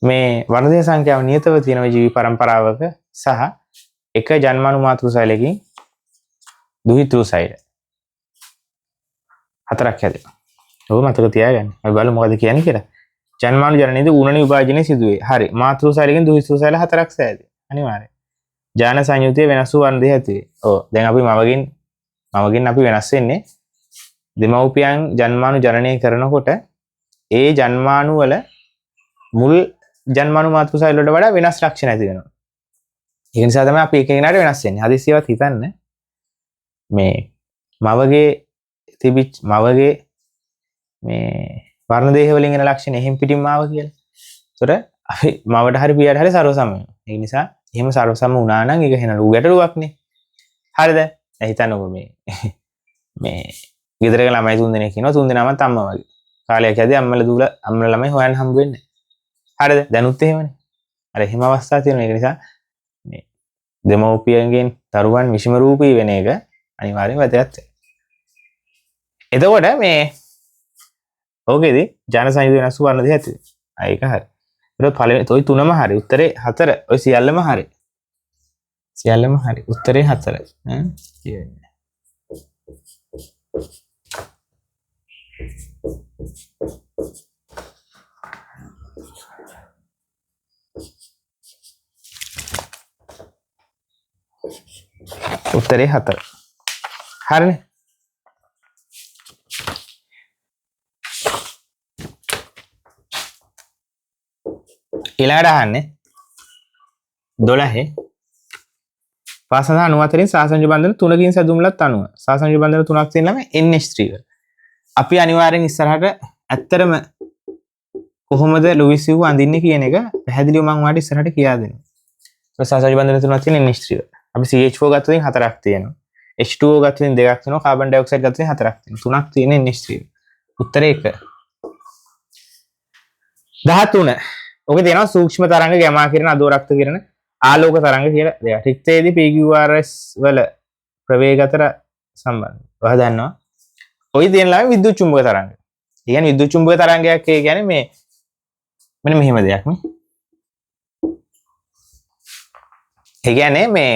මේ වර්ණ දේහ සංඛ්‍යාව නියතව තියෙන ජීවි පරම්පරාවක සහ එක ජන්මාණු මාතෘ සෛලකින් දුහිතෘ සෛල හතරක් හැදෙනවා. ඔබ මතක තියාගන්න. අපි බලමු මොකද කියන්නේ කියලා. ජන්මාණු ජනනයේදී ඌණණී විභාජනය සිදුවේ. හරි. මාතෘ සෛලකින් දුහිතෘ සෛල හතරක් සෑදේ. අනිවාර්යයෙන්. ජාන සංයුතිය වෙනස් වූ වර්ණ දේහ ඇති වේ. ඔව්. දැන් අපි මවගෙන් අපි වෙනස් වෙන්නේ දෙමව්පියන් ජන්මාණු ජනනය කරනකොට ඒ ජන්මාණු වල මුල් ජන්මාණු මාතෘ සෛල වලට වඩා වෙනස් ලක්ෂණ ඇති වෙනවා. ඒ නිසා තමයි අපි එක එකනට වෙනස් වෙන්නේ. හදිසියවත් හිතන්න මේ මවගේ මේ වර්ණ දේහ වලින් එන ලක්ෂණ එහෙම් පිටින් මාව කියලා. ඒතර අපි මවට හරි පියාට හරි සර්වසම වෙනවා. ඒ නිසා එහෙම සර්වසම වුණා නම් ඒක වෙන ලූ ගැටලුවක් නේ. හරිද? දැන් හිතන්නකෝ මේ ගෙදරක ළමයි 3 දෙනෙක් ඉන්නවා. 3 දෙනාමත් අම්මා වගේ. කාලයක් යද්දී අම්මලා ළමයි හොයන්න හම්බ වෙන්නේ. හරිද? දැනුත් එහෙමනේ. අර එහෙම අවස්ථා තියෙනවා. ඒක නිසා මේ දෙමව්පියන්ගෙන් දරුවන් විෂම රූපී වෙන එක අනිවාර්යයෙන් වැදගත්. එතකොට මේ ඕකේදී ජන සංයුතිය වෙනස් වර්ණ දෙක ඇති. ඒක හරි. ඊට පළවෙනි toy තුනම හරි. උත්තරේ 4. ඔය සියල්ලම හරි. සියල්ලම හරි. උත්තරේ 4. කියන්නේ. උත්තරේ 4. හරිනේ. ඊළඟට අහන්නේ 12 පාසඳ 94න් සාසංජ බන්ධන 3කින් සැදුම්ලත් 90. සාසංජ බන්ධන 3ක් තියෙන ළමයි NH3 වල. අපි අනිවාර්යෙන් ඉස්සරහට ඇත්තරම කොහොමද ලුයිසිව් අඳින්නේ කියන එක පැහැදිලිව මම ඔයාලට ඉස්සරහට කියා දෙනවා. සාසංජ බන්ධන 3ක් තියෙන NH3 වල. අපි CH4 ගත්තොත් 4ක් තියෙනවා. H2O ගත්තොත් 2ක් තියෙනවා. කාබන් ඩයොක්සයිඩ් ගත්තොත් 4ක් තියෙනවා. 3ක් තියෙන NH3. උත්තරේ 1. 13. ඔකේ තියෙනවා සූක්ෂම තරංග ගැමා කිරණ අදෝරක්ත කිරණ ආලෝක තරංග කියලා දෙයක්. රික්තයේදී PQRS වල ප්‍රවේග අතර සම්බන්ධය. ඔයා දන්නවා. ඔය තියෙන ළමයි විද්‍යුත් චුම්බක තරංග. ඒ කියන්නේ විද්‍යුත් චුම්බක තරංගයක් කියන්නේ මේ මෙන්න මෙහෙම දෙයක් නේ. ඒ කියන්නේ මේ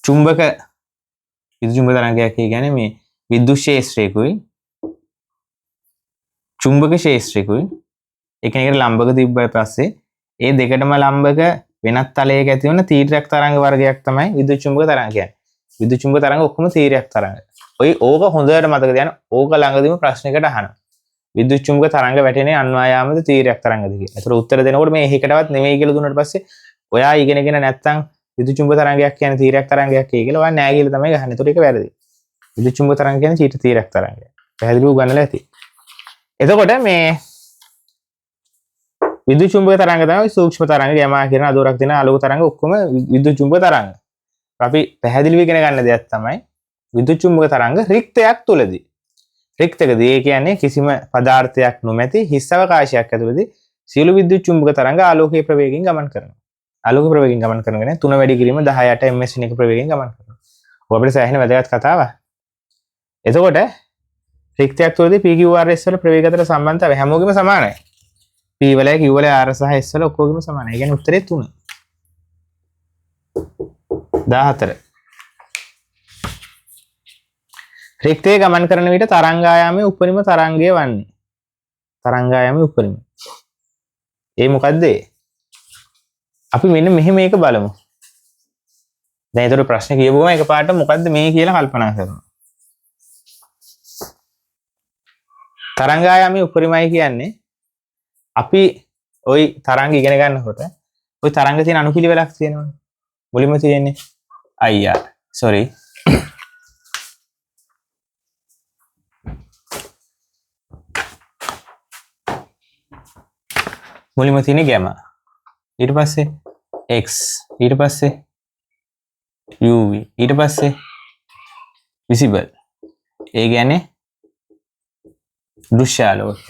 චුම්බක විද්‍යුත් චුම්බක තරංගයක් කියන්නේ මේ විද්‍යුත් ක්ෂේත්‍රයකුයි චුම්බක ක්ෂේත්‍රයකුයි එකිනෙකට ලම්බක තිබ්බයි පස්සේ ඒ දෙකටම ලම්බක වෙනත් තලයක ඇති වෙන තීරයක් තරංග වර්ගයක් තමයි විද්‍යුත් චුම්බක තරංග කියන්නේ. විද්‍යුත් චුම්බක තරංග ඔක්කොම තීරයක් තරංග. ඔය ඕක හොඳට මතක තියාගන්න. ඕක ළඟදීම ප්‍රශ්නයකට අහනවා. විද්‍යුත් චුම්බක තරංග වැටෙන්නේ අන්වායාමද තීරයක් තරංගද කියලා. ඒතර උත්තර දෙනකොට මේ එකකටවත් නෙමෙයි කියලා දුන්නාට පස්සේ ඔයා ඉගෙනගෙන නැත්තම් විද්‍යුත් චුම්බක තරංගයක් කියන්නේ තීරයක් තරංගයක් කියලා ඔයා නෑ කියලා තමයි ගහන්නේ. ඒතර ඒක වැරදි. විද්‍යුත් චුම්බක තරංග කියන්නේ චීට තීරයක් තරංගයක්. පැහැදිලිව ගන්නලා ඇති. එතකොට මේ විද්‍යුත් චුම්බක තරංග තමයි සූක්ෂම තරංග, ගැමා කියන අදෝරක් දෙන ආලෝක තරංග ඔක්කොම විද්‍යුත් චුම්බක තරංග. අපි පැහැදිලිව ඉගෙන ගන්න දෙයක් තමයි විද්‍යුත් චුම්බක තරංග රික්තයක් තුලදී. රික්තකදී ඒ කියන්නේ කිසිම පදාර්ථයක් නොමැති හිස් අවකාශයක් ඇතුළතදී සියලු විද්‍යුත් චුම්බක තරංග ආලෝකයේ ප්‍රවේගයෙන් ගමන් කරනවා. ආලෝක ප්‍රවේගයෙන් ගමන් කරනගෙන 3 වැඩි කිරීම 18 ms එක ප්‍රවේගයෙන් ගමන් කරනවා. ඔය අපිට සෑහෙන වැදගත් කතාවක්. එතකොට රික්තයක් තුලදී PQRS වල ප්‍රවේග අතර සම්බන්ධතාවය හැමෝගෙම සමානයි. P වල Q වල R සහ S වල ඔක්කොගෙම සමානයි. ඒ කියන්නේ උත්තරේ 3. 14. රික්තයේ ගමන් කරන විට තරංගායාමයේ උපරිම තරංගය වන්නේ. තරංගායාමයේ උපරිම. ඒ මොකද්ද? අපි මෙන්න මෙහෙම මේක බලමු. දැන් ඒතර ප්‍රශ්න කියවුවම එකපාරට මොකද්ද මේ කියලා කල්පනා කරනවා. තරංගායාමයේ උපරිමයි කියන්නේ අපි ওই තරංග ඉගෙන ගන්නකොට ওই තරංග තියෙන අනුපිළිවෙලක් තියෙනවනේ. මුලින්ම තියෙන්නේ IR. sorry. මුලින්ම තියෙන්නේ ගැමා. ඊට පස්සේ x ඊට පස්සේ uv ඊට පස්සේ visible. ඒ කියන්නේ දෘශ්‍ය ආලෝක.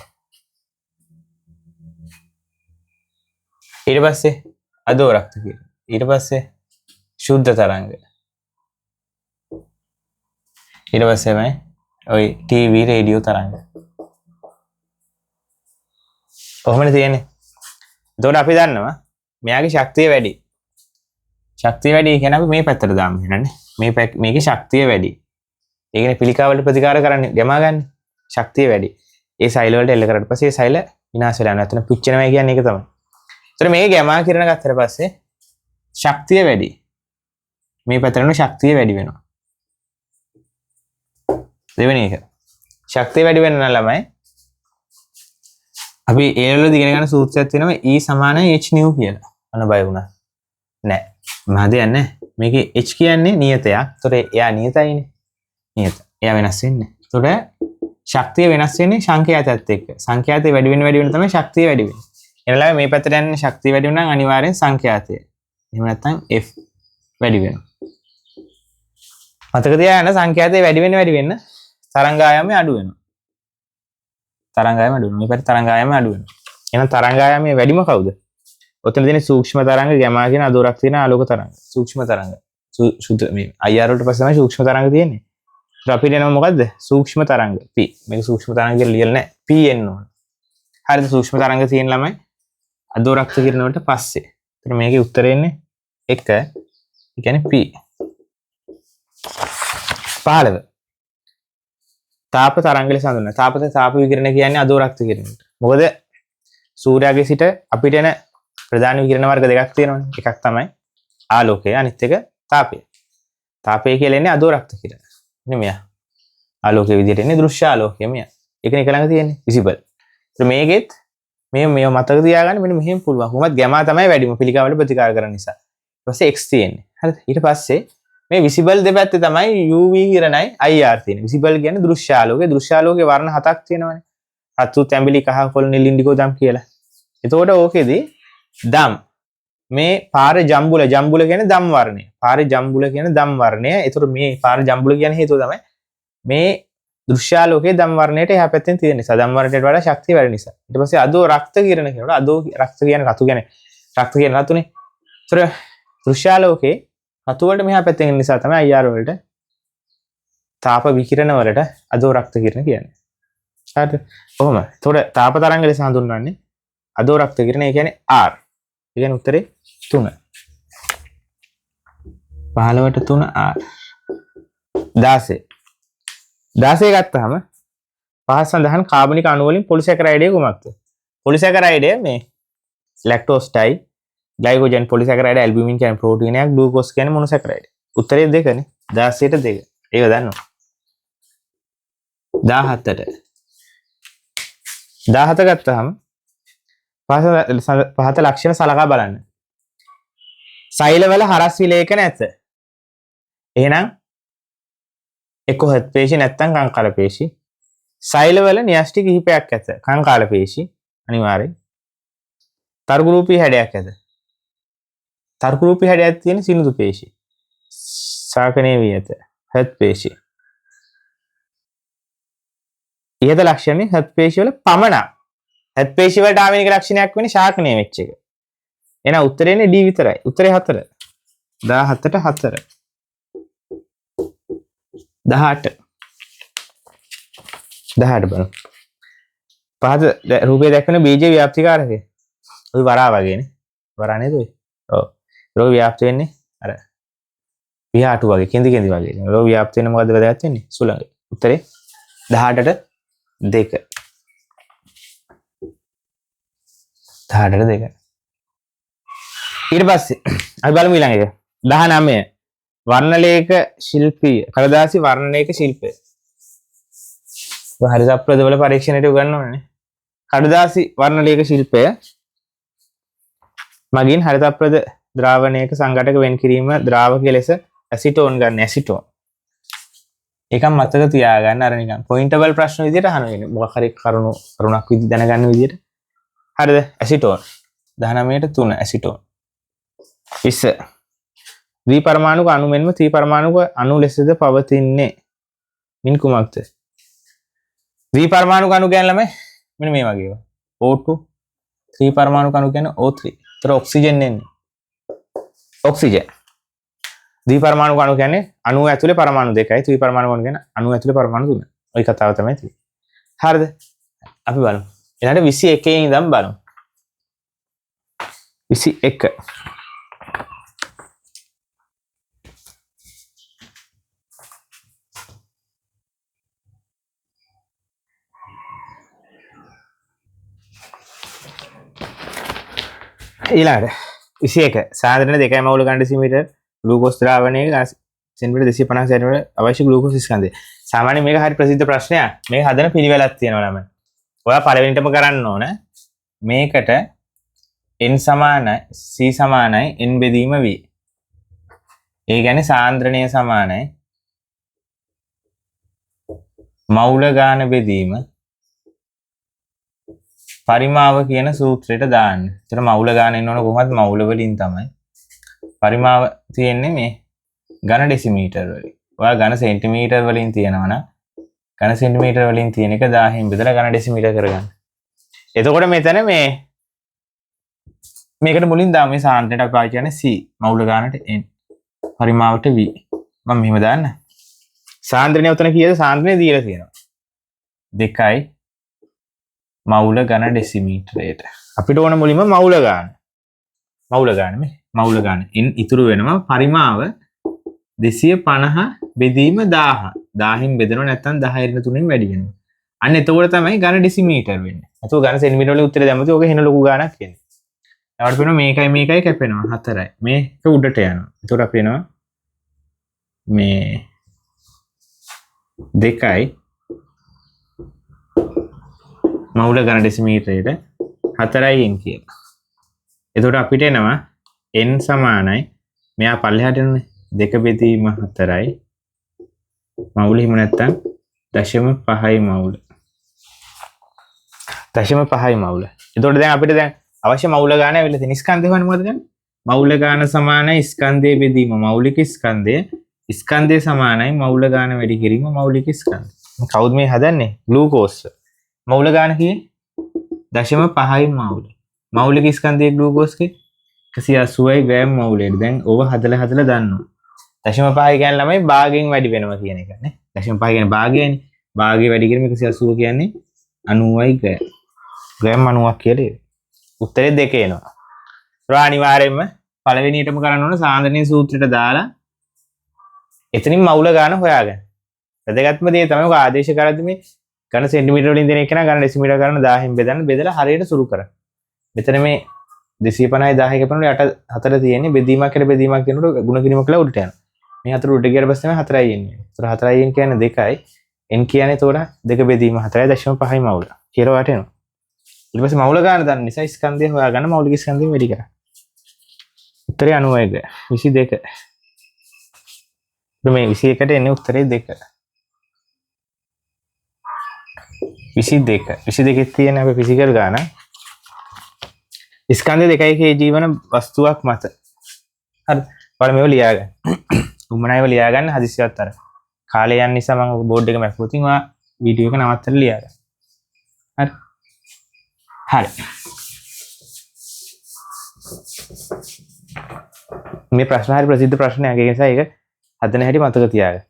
ඊට පස්සේ අදෝරක්ත කියලා. ඊට පස්සේ ශුද්ධ තරංග. ඊට පස්සේමයි ඔය ටීවී රේඩියෝ තරංග. කොහොමද තියෙන්නේ? එතකොට අපි දන්නවා මෙයාගේ ශක්තිය වැඩි. ශක්තිය වැඩි කියන්නේ අපි මේ පැත්තට දාමු කියනනේ. මේකේ ශක්තිය වැඩි. ඒ කියන්නේ පිළිකාවලට ප්‍රතිකාර කරන්නේ ගැමා ගන්න. ශක්තිය වැඩි. ඒ සෛල වලට එල්ල කරලා පස්සේ ඒ සෛල විනාශ වෙලා යනවා. එතන පුච්චනවා කියන්නේ ඒක තමයි. ඒතර මේ ගැමා කිරණ ගත්තට පස්සේ ශක්තිය වැඩි. මේ පැත්තට ශක්තිය වැඩි වෙනවා. දෙවෙනි එක. ශක්තිය වැඩි වෙන නම් ළමයි අපි ඒ වල දිගෙන ගන්න සූත්‍රයක් තියෙනවා E = h nu කියලා. අන බය වුණා. නෑ. මහදයක් නෑ. මේකේ h කියන්නේ නියතයක්. ඒතර එයා නියතයිනේ. නියත. එයා වෙනස් වෙන්නේ. ඒතර ශක්තිය වෙනස් වෙන්නේ සංඛ්‍යාතයත් එක්ක. සංඛ්‍යාතය වැඩි වෙන තමයි ශක්තිය වැඩි වෙන්නේ. එනලා මේ පැත්තට යන්නේ ශක්තිය වැඩි වෙනවා නම් අනිවාර්යෙන් සංඛ්‍යාතය. එහෙම නැත්නම් f වැඩි වෙනවා. මතක තියාගන්න සංඛ්‍යාතය වැඩි වෙන්න තරංගායාමය අඩු වෙනවා. තරංගායාමය අඩු වෙනවා. මේ පැත්තේ තරංගායාමය අඩු වෙනවා. එහෙනම් තරංගායාමයේ වැඩිම කවුද? ඔතන තියෙන සූක්ෂම තරංග ගැමා කියන අදෝරක් තියෙන ආලෝක තරංග. සූක්ෂම තරංග. සුද්ධ මේ IR වලට පස්සේ තමයි සූක්ෂම තරංග තියෙන්නේ. ඒත් අපිට එනවා මොකද්ද? සූක්ෂම තරංග P. මේක සූක්ෂම තරංග කියලා ලියලා නැහැ. P එන්න ඕන. හරිද? සූක්ෂම තරංග තියෙන ළමයි අදෝරක්ත කිරණ වලට පස්සේ. ඒතර මේකේ උත්තරේ එන්නේ 1. ඒ කියන්නේ P. 15. තාප තරංග ලෙස හඳුන්වනවා. තාප විකිරණ කියන්නේ අදෝරක්ත කිරණයට. මොකද සූර්යාගේ සිට අපිට එන ප්‍රධාන විකිරණ වර්ග දෙකක් තියෙනවානේ. එකක් තමයි ආලෝකය, අනිත් එක තාපය. තාපය කියලා එන්නේ අදෝරක්ත කිරණ. නේ මෙයා. ආලෝකයේ විදිහට එන්නේ දෘශ්‍ය ආලෝකය මෙයා. ඒකනේ එක ළඟ තියෙන්නේ visible. ඒත් මේකෙත් මේව මතක තියාගන්න මෙන්න මෙහෙම පුළුවන්. කොහොමද ගැමා තමයි වැඩිම පිළිකාවලට ප්‍රතිකාර කරන නිසා. ඊට පස්සේ x තියෙන්නේ. හරිද? ඊට පස්සේ මේ visible දෙපැත්තේ තමයි uv කිරණයි IR තියෙන්නේ. visible කියන්නේ දෘශ්‍ය ආලෝකය. දෘශ්‍ය ආලෝකයේ වර්ණ 7ක් තියෙනවානේ. රතු, තැඹිලි, කහ, කොළ, නිල්, ඉන්ඩිගෝ, දම් කියලා. එතකොට ඕකෙදී දම් මේ පාර ජම්බුල කියන්නේ දම් වර්ණය. පාර ජම්බුල කියන්නේ දම් වර්ණය. එතකොට මේ පාර ජම්බුල කියන්නේ හේතුව තමයි මේ දෘශ්‍යාලෝකයේ දම් වර්ණයට එහා පැත්තෙන් තියෙන නිසා. දම් වර්ණයට වඩා ශක්තිය වැඩි නිසා. ඊට පස්සේ අදෝ රක්ත කිරණ කියනකොට අදෝ රක්ත කියන්නේ රතු කියන්නේ රක්ත කියන්නේ රතුනේ. ඒතර දෘශ්‍යාලෝකයේ රතු වලට මෙහා පැත්තෙන් එන නිසා තමයි IR වලට තාප විකිරණ වලට අදෝ රක්ත කිරණ කියන්නේ. හරිද? කොහොම? ඒතකොට තාප තරංග ලෙස හඳුන්වන්නේ අදෝ රක්ත කිරණ. ඒ කියන්නේ R. ඒ කියන්නේ උත්තරේ 3. 15ට 3 R. 16 ගත්තාම පහස් සඳහන් කාබනික අණු වලින් පොලිසැකරයිඩය කුමක්ද? පොලිසැකරයිඩය මේ ලැක්ටෝස් ටයි, ග්ලයිකෝජන් පොලිසැකරයිඩ, ඇල්බුමින් කියන්නේ ප්‍රෝටීනයක්, ග්ලූකෝස් කියන්නේ මොනොසැකරයිඩ. උත්තරේ 2නේ. 16ට 2. ඒක දන්නවා. 17ට 17 ගත්තාම පහත ලක්ෂණ සලකා බලන්න. සෛලවල හරස් විලේඛ නැත. එහෙනම් එක්ක හත් පේශි නැත්තම් කංකාල පේශි. සෛලවල න්‍යෂ්ටි කිහිපයක් ඇත. කංකාල පේශි අනිවාර්යයෙන්. තර්කරූපී හැඩයක් ඇත. තර්කරූපී හැඩයක් තියෙන සිනුදු පේශි. සාකණේ වී ඇත. හත් පේශි. ඉහත ලක්ෂණේ හත් පේශි වල පමණක්. හත් පේශි වලට ආවේනික ලක්ෂණයක් වෙන්නේ ශාකණේ වෙච්ච එක. එහෙනම් උත්තරේනේ D විතරයි. උත්තරේ 4. 17ට 4. 18 බලමු. පහත රූපය දක්වන බීජ ව්‍යාප්තිකාරකය. ඔය වරා වගේනේ. වරා නේද ඔය? ඔව්. රෝග ව්‍යාප්ත වෙන්නේ අර විහාටු වගේ කෙඳි වගේ. රෝග ව්‍යාප්ත වෙන මොකද්ද වැදගත් වෙන්නේ? සුළඟ. උත්තරේ 18ට 2. 18ට 2. ඊට පස්සේ අපි බලමු ඊළඟ එක. 19 වර්ණලේඛ ශිල්පී කලදාසි වර්ණලේඛ ශිල්පය. හරිතප්‍රද වල පරීක්ෂණයට උගන්වන්නේ. කඩදාසි වර්ණලේඛ ශිල්පය මගින් හරිතප්‍රද ද්‍රාවණයක සංඝටක වෙන් කිරීම ද්‍රාවක ලෙස ඇසිටෝන් ගන්න ඇසිටෝන්. ඒකම මතක තියාගන්න අර නිකන් පොයින්ටබල් ප්‍රශ්න විදියට අහනවා. මොකක් හරි කරුණක් විදි දැනගන්න විදියට. හරිද? ඇසිටෝන් 19ට 3 ඇසිටෝන්. 20 ද්විපරමාණුක අණු මෙන්ම ත්‍රිපරමාණුක අණු ලෙසද පවතින්නේ. මින් කුමක්ද? ද්විපරමාණුක අණු කියන්නේ ළමයි මෙන්න මේ වගේ ඒවා. O2 ත්‍රිපරමාණුක අණු කියන්නේ O3. ඒතර ඔක්සිජන් එන්නේ. ඔක්සිජන්. ද්විපරමාණුක අණු කියන්නේ අණුව ඇතුලේ පරමාණු දෙකයි. ත්‍රිපරමාණුක අණු කියන්නේ අණුව ඇතුලේ පරමාණු තුනයි. ওই කතාව තමයි තියෙන්නේ. හරිද? අපි බලමු. ඊළඟට 21 ඉඳන් බලමු. 21 ඊළඟට 21 සාධන 2 මවුල ගන්න ඩෙසිමීටර් ග්ලූකෝස් ද්‍රාවණයේ සෙන්ටිමීටර් 250 සෙන්ටිමීටර් අවශ්‍ය ග්ලූකෝස් ස්කන්ධය. සාමාන්‍යයෙන් මේක හරි ප්‍රසිද්ධ ප්‍රශ්නයක්. මේක හදන පිළිවෙලක් තියෙනවා ළමයි. ඔයා පළවෙනිටම කරන්න ඕන මේකට n සමානයි c සමානයි n බෙදීම v. ඒ කියන්නේ සාන්ද්‍රණය සමානයි මවුල ගාන බෙදීම පරිමාව කියන සූත්‍රයට දාන්න. ඒතර මවුල ගාන එන්න ඕන කොහොමද? මවුල වලින් තමයි. පරිමාව තියෙන්නේ මේ ඝන ඩෙසිමීටර් වලින්. ඔයා ඝන සෙන්ටිමීටර් වලින් තියනවා නම් ඝන සෙන්ටිමීටර් වලින් තියෙන එක 1000න් බෙදලා ඝන ඩෙසිමීටර් කරගන්න. එතකොට මෙතන මේකට මුලින් දාමු මේ සාන්ද්‍රණයට අපි පාවිච්චි කරන්නේ c මවුල ගානට n පරිමාවට v. මම මෙහෙම දාන්න. සාන්ද්‍රණය උතන කීයද? සාන්ද්‍රණය දීලා තියෙනවා. 2යි මවුල ඝන ඩෙසිමීටරයට. අපිට ඕන මුලින්ම මවුල ගාන. මවුල ගාන n ඉතුරු වෙනවා පරිමාව 250 බෙදීම 1000. 1000න් බෙදනවා නැත්නම් 10 3න් වැඩි වෙනවා. අන්න එතකොට තමයි ඝන ඩෙසිමීටර් වෙන්නේ. අතෝ ඝන සෙන්ටිමීටර වල උත්තරේ දැම්මොත් ඔක වෙන ලොකු ගාණක් එන්නේ. ඊට පස්සේ මේකයි කැපෙනවා 4යි. මේක උඩට යනවා. එතකොට අපි එනවා මේ 2යි මවුල ඝන ඩෙසිමීටරයට 4යි n කියලා. එතකොට අපිට එනවා n සමානයි මෙයා පල්ලෙහාට එන්නේ 2 බෙදීම 4යි මවුල හිම නැත්තම් 0.5යි මවුල. 0.5යි මවුල. එතකොට දැන් අපිට දැන් අවශ්‍ය මවුල ගාන ඇවිල්ලා තියෙන ස්කන්ධය හොයන්න මොකද ගන්නේ? මවුල ගාන සමානයි ස්කන්ධයේ බෙදීම මෞලික ස්කන්ධය. ස්කන්ධය සමානයි මවුල ගාන වැඩි කිරීම මෞලික ස්කන්ධය. කවුද මේ හදන්නේ? ග්ලූකෝස්. මවුල ගාන කියේ 0.5යි මවුල. මෞලික ස්කන්ධයේ ග්ලූකෝස්ගේ 180යි ග්‍රෑම් මවුලෙට. දැන් ඕව හදලා දන්නවා. 0.5 කියන්නේ ළමයි භාගයෙන් වැඩි වෙනවා කියන එක නේ. 0.5 කියන්නේ භාගයනේ. භාගය වැඩි කිරීම 180 කියන්නේ 90යි ග්‍රෑම්. ග්‍රෑම් 90ක් කියලා. උත්තරේ 2 එනවා. අනිවාර්යයෙන්ම පළවෙනියටම කරන්න ඕන සාන්ද්‍රණීය සූත්‍රයට දාලා එතනින් මවුල ගාන හොයාගන්න. වැදගත්ම දේ තමයි ඔක ආදේශ කරද්දි මේ ඝන සෙන්ටිමීටර වලින් දෙන එක නා ඝන ඩෙසිමීටර කරන 1000න් බෙදලා හරියට සුළු කරන්න. මෙතන මේ 250යි 1000 කපනකොට යට 4 තියෙන්නේ බෙදීමක් කියලා බෙදීමක් කියනකොට ගුණ කිරීමක් කියලා උඩට යනවා. මේ 4 උඩට ගියට පස්සේ තමයි 4යි එන්නේ. ඒතර 4යි කියන්නේ 2යි. n කියන්නේ එතකොට 2 බෙදීම 4.5යි මවුල කියලා වටේනවා. ඊට පස්සේ මවුල ගන්න දන්න නිසා ස්කන්ධය හොයාගන්න මෞලික ස්කන්ධය වැඩි කරා. උත්තරේ 91 22. මේ 21ට එන්නේ උත්තරේ 2. 22 තියෙන අපේ ෆිසිකල් ගාන ස්කන්ධ දෙකයි ජීවන වස්තුවක් මත. හරි. බලන්න මේව ලියා ගන්න. උම්මනයිව ලියා ගන්න හදිසියවත් අර. කාලය යන නිසා මම බෝඩ් එක මැකුවොත් ඉතින් ඔයා වීඩියෝ එක නවත්තලා ලියා ගන්න. හරි. හරි. මේ ප්‍රශ්න හරි ප්‍රසිද්ධ ප්‍රශ්නයක්. ඒ නිසා ඒක හදන හැටි මතක තියාගන්න.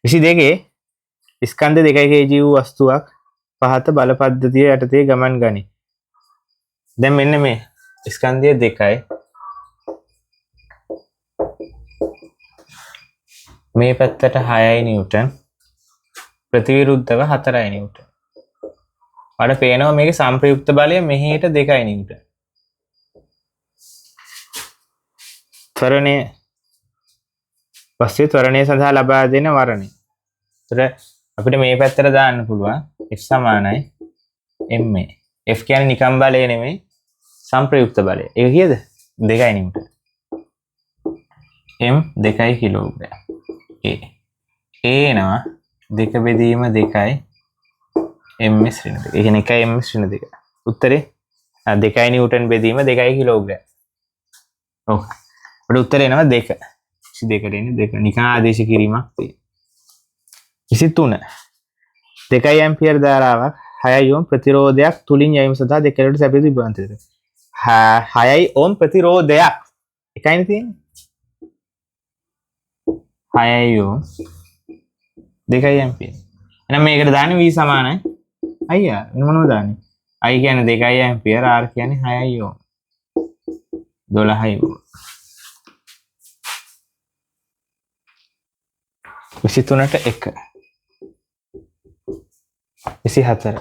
22 ස්කන්ධ දෙකයි ජීව වස්තුවක් පහත බල පද්ධතිය යටතේ ගමන් ගනී. දැන් මෙන්න මේ ස්කන්ධය දෙකයි මේ පැත්තට 6යි නිව්ටන් ප්‍රතිවිරුද්ධව 4යි නිව්ටන්. වඩ පේනවා මේකේ සංප්‍රයුක්ත බලය මෙහෙට 2යි නිව්ටන්. ත්වරණය පස්සේ ත්වරණය සඳහා ලබා දෙන වරණය. ඒතර අපිට මේ පැත්තට දාන්න පුළුවන් F සමානයි ma. F කියන්නේ නිකම් බලය නෙමෙයි සංප්‍රයුක්ත බලය. ඒක කීයද? 2යි නිව්ටන්. m 2 kilogram. a එනවා 2 බෙදීම 2යි ms ඍණ 2. ඒ කියන්නේ 1යි ms ඍණ 2. උත්තරේ 2යි නිව්ටන් බෙදීම 2යි කිලෝග්‍රෑම්. ඔව්. අපිට උත්තරේ එනවා 2. 22ට එන්නේ 2. නිකන් ආදේශ කිරීමක් තියෙනවා. 23 2 ඇම්පියර් ධාරාවක් 6 ඕම් ප්‍රතිරෝධයක් තුලින් යැවීම සඳහා දෙකලට සැපයුතු විභාන්තයද 6 ඕම් ප්‍රතිරෝධයක් එකයිනේ තියෙන්නේ 6 ඕම් 2 ඇම්පියර් එහෙනම් මේකට දාන්නේ v සමානයි i r මොනවද දාන්නේ i කියන්නේ 2 ඇම්පියර් r කියන්නේ 6 ඕම් 12 ඕම් 23ට 1 24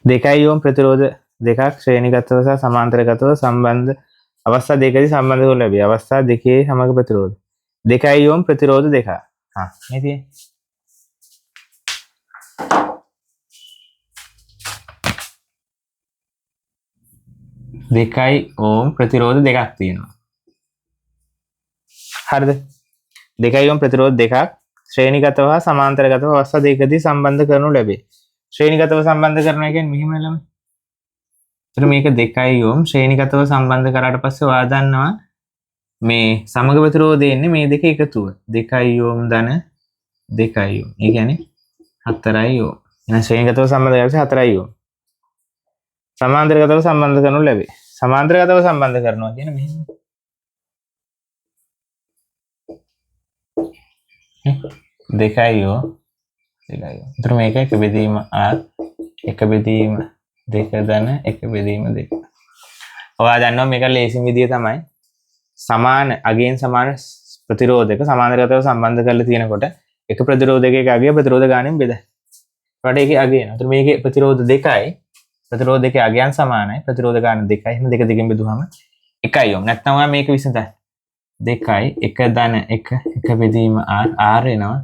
2 ඕම් ප්‍රතිරෝධ දෙකක් ශ්‍රේණිගතව සහ සමාන්තරගතව සම්බන්ධ අවස්ථා දෙකදී සම්බන්ධ කරනු ලැබේ. අවස්ථා දෙකේ සමග ප්‍රතිරෝධ 2 ඕම් ප්‍රතිරෝධ දෙක. මේ තියෙන්නේ 2 ඕම් ප්‍රතිරෝධ දෙකක් තියෙනවා. හරිද? 2 ඕම් ප්‍රතිරෝධ දෙකක් ශ්‍රේණිගතව හා සමාන්තරගතව අවස්ථා දෙකදී සම්බන්ධ කරනු ලැබේ. ශ්‍රේණිගතව සම්බන්ධ කරනවා කියන්නේ මෙහිම ළම. ඒතර මේක 2 ඕම් ශ්‍රේණිගතව සම්බන්ධ කරාට පස්සේ ඔයා දන්නවා මේ සමග ප්‍රතිරෝධය එන්නේ මේ දෙක එකතුව. 2 ඕම් ධන 2 ඕම්. ඒ කියන්නේ 4 ඕම්. එහෙනම් ශ්‍රේණිගතව සම්බන්ධ කරලා 4 ඕම්. සමාන්තරගතව සම්බන්ධ කරනු ලැබේ. සමාන්තරගතව සම්බන්ධ කරනවා කියන්නේ මෙහෙම. 2 ඕම්. ඒතර මේක එක බෙදීම r එක බෙදීම 2 ධන එක බෙදීම 2. ඔයා දන්නවා මේක ලේසිම විදිය තමයි සමාන අගයෙන් සමාන ප්‍රතිරෝධක සමාන්තරගතව සම්බන්ධ කරලා තියෙනකොට එක ප්‍රතිරෝධකයක අගය ප්‍රතිරෝධ ගාණයෙන් බෙදයි. ඊට ඒකේ අගය එනවා. ඒතර මේකේ ප්‍රතිරෝධ 2යි ප්‍රතිරෝධ දෙකේ අගයන් සමානයි ප්‍රතිරෝධ ගාණ 2යි. එහෙනම් 2 දෙකෙන් බෙදුවාම 1යි ඕම්. නැත්නම් ඔයා මේක විසඳන්න. 2යි 1 ධන 1 එක බෙදීම r r එනවා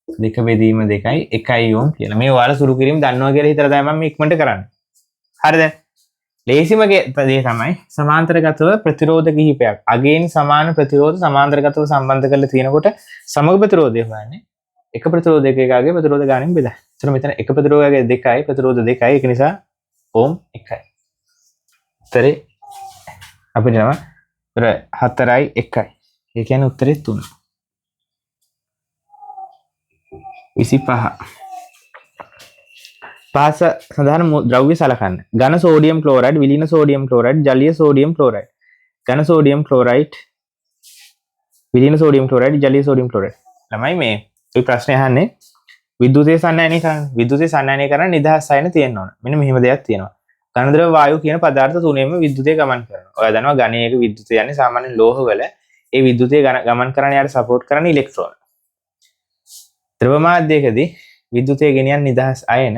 2 බෙදීම 2යි 1යි ඕම් කියලා. මේ ඔයාලා සුළු කිරීම දන්නවා කියලා හිතලා තමයි මම ඉක්මනට කරන්නේ. හරිද? ලේසිම දේ තමයි සමාන්තරගතව ප්‍රතිරෝධ කිහිපයක්. අගයෙන් සමාන ප්‍රතිරෝධ සමාන්තරගතව සම්බන්ධ කරලා තියෙනකොට සමග ප්‍රතිරෝධය හොයන්නේ. එක ප්‍රතිරෝධකයකගේ ප්‍රතිරෝධ ගාණයෙන් බෙදා. එතන මෙතන එක ප්‍රතිරෝධකයේ 2යි ප්‍රතිරෝධ 2යි. ඒක නිසා ඕම් 1යි. උත්තරේ අපිට නම 4යි 1යි. ඒ කියන්නේ උත්තරේ 3. 25 පහස සඳහන් ද්‍රව්‍ය සලකන්න. ඝන සෝඩියම් ක්ලෝරයිඩ්, විලීන සෝඩියම් ක්ලෝරයිඩ්, ජලීය සෝඩියම් ක්ලෝරයිඩ්. ඝන සෝඩියම් ක්ලෝරයිඩ්, විලීන සෝඩියම් ක්ලෝරයිඩ්, ජලීය සෝඩියම් ක්ලෝරයිඩ්. ළමයි මේ ඔය ප්‍රශ්නේ අහන්නේ විද්‍යුතය සන්නායනය කරන්න. විද්‍යුතය සන්නායනය කරන්න නිදහස් අයන තියෙන්න ඕන. මෙන්න මෙහෙම දෙයක් තියෙනවා. ඝන ද්‍රව වායු කියන පදාර්ථ තුනේම විද්‍යුතය ගමන් කරනවා. ඔයා දන්නවා ඝනයක විද්‍යුතය යන්නේ සාමාන්‍ය ලෝහවල ඒ විද්‍යුතය ගමන් කරන්න යාට සපෝට් කරන ඉලෙක්ට්‍රෝන. ද්‍රව මාධ්‍යයකදී විද්‍යුතය ගෙනියන නිදහස් අයන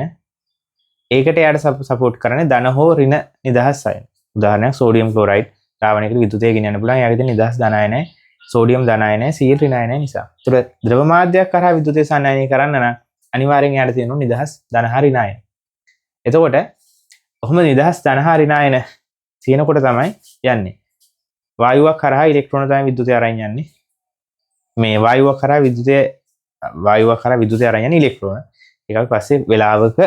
ඒකට යාට සපෝට් කරන්නේ ධන හෝ ඍණ නිදහස් අයන. උදාහරණයක් සෝඩියම් ක්ලෝරයිඩ් රාවණයකට විදුලිය ගෙනියන්න පුළුවන්. එයාගේ තියෙන නිදහස් ධන අයනයි සෝඩියම් ධන අයනයි Cl ඍණ අයනයි නිසා. ඒතර ද්‍රව මාධ්‍යයක් කරා විදුලිය සංනයනය කරන්න නම් අනිවාර්යෙන් එයාට තියෙන නිදහස් ධන හා ඍණ අයන. එතකොට කොහොම නිදහස් ධන හා ඍණ අයන තියෙනකොට තමයි යන්නේ. වායුවක් කරා ඉලෙක්ට්‍රෝන තමයි විදුලිය අරන් යන්නේ. මේ වායුවක් කරා විදුලිය අරන් යන්නේ ඉලෙක්ට්‍රෝන. ඒක අපි පස්සේ වෙලාවක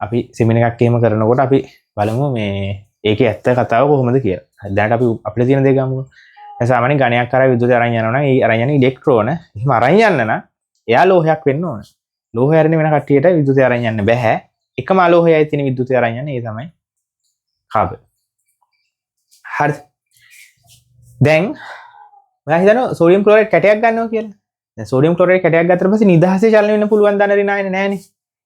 අපි සෙමින එකක් එහෙම කරනකොට අපි බලමු මේ ඒකේ ඇත්ත කතාව කොහොමද කියලා. දැනට අපි අපිට තියෙන දේ ගමුකෝ. දැන් සාමාන්‍ය ඝණයක් කරා විදුලිය අරන් යනවා නම් ඒ අරන් යන ඉලෙක්ට්‍රෝන එහෙම අරන් යන්න නම් එයා ලෝහයක් වෙන්න ඕන. ලෝහය අරගෙන වෙන කට්ටියට විදුලිය අරන් යන්න බෑ. එකම අලෝහයයි තියෙන විදුලිය අරන් යන්නේ ඒ තමයි කාබන්. හරිද? දැන් ඔයා හිතනවා සෝඩියම් ක්ලෝරයිඩ් කැටයක් ගන්නවා කියලා. දැන් සෝඩියම් ක්ලෝරයිඩ් කැටයක් ගත්තට පස්සේ නිදහසේ චලනය වෙන්න පුළුවන් ධන ඍණ අයන නෑනේ.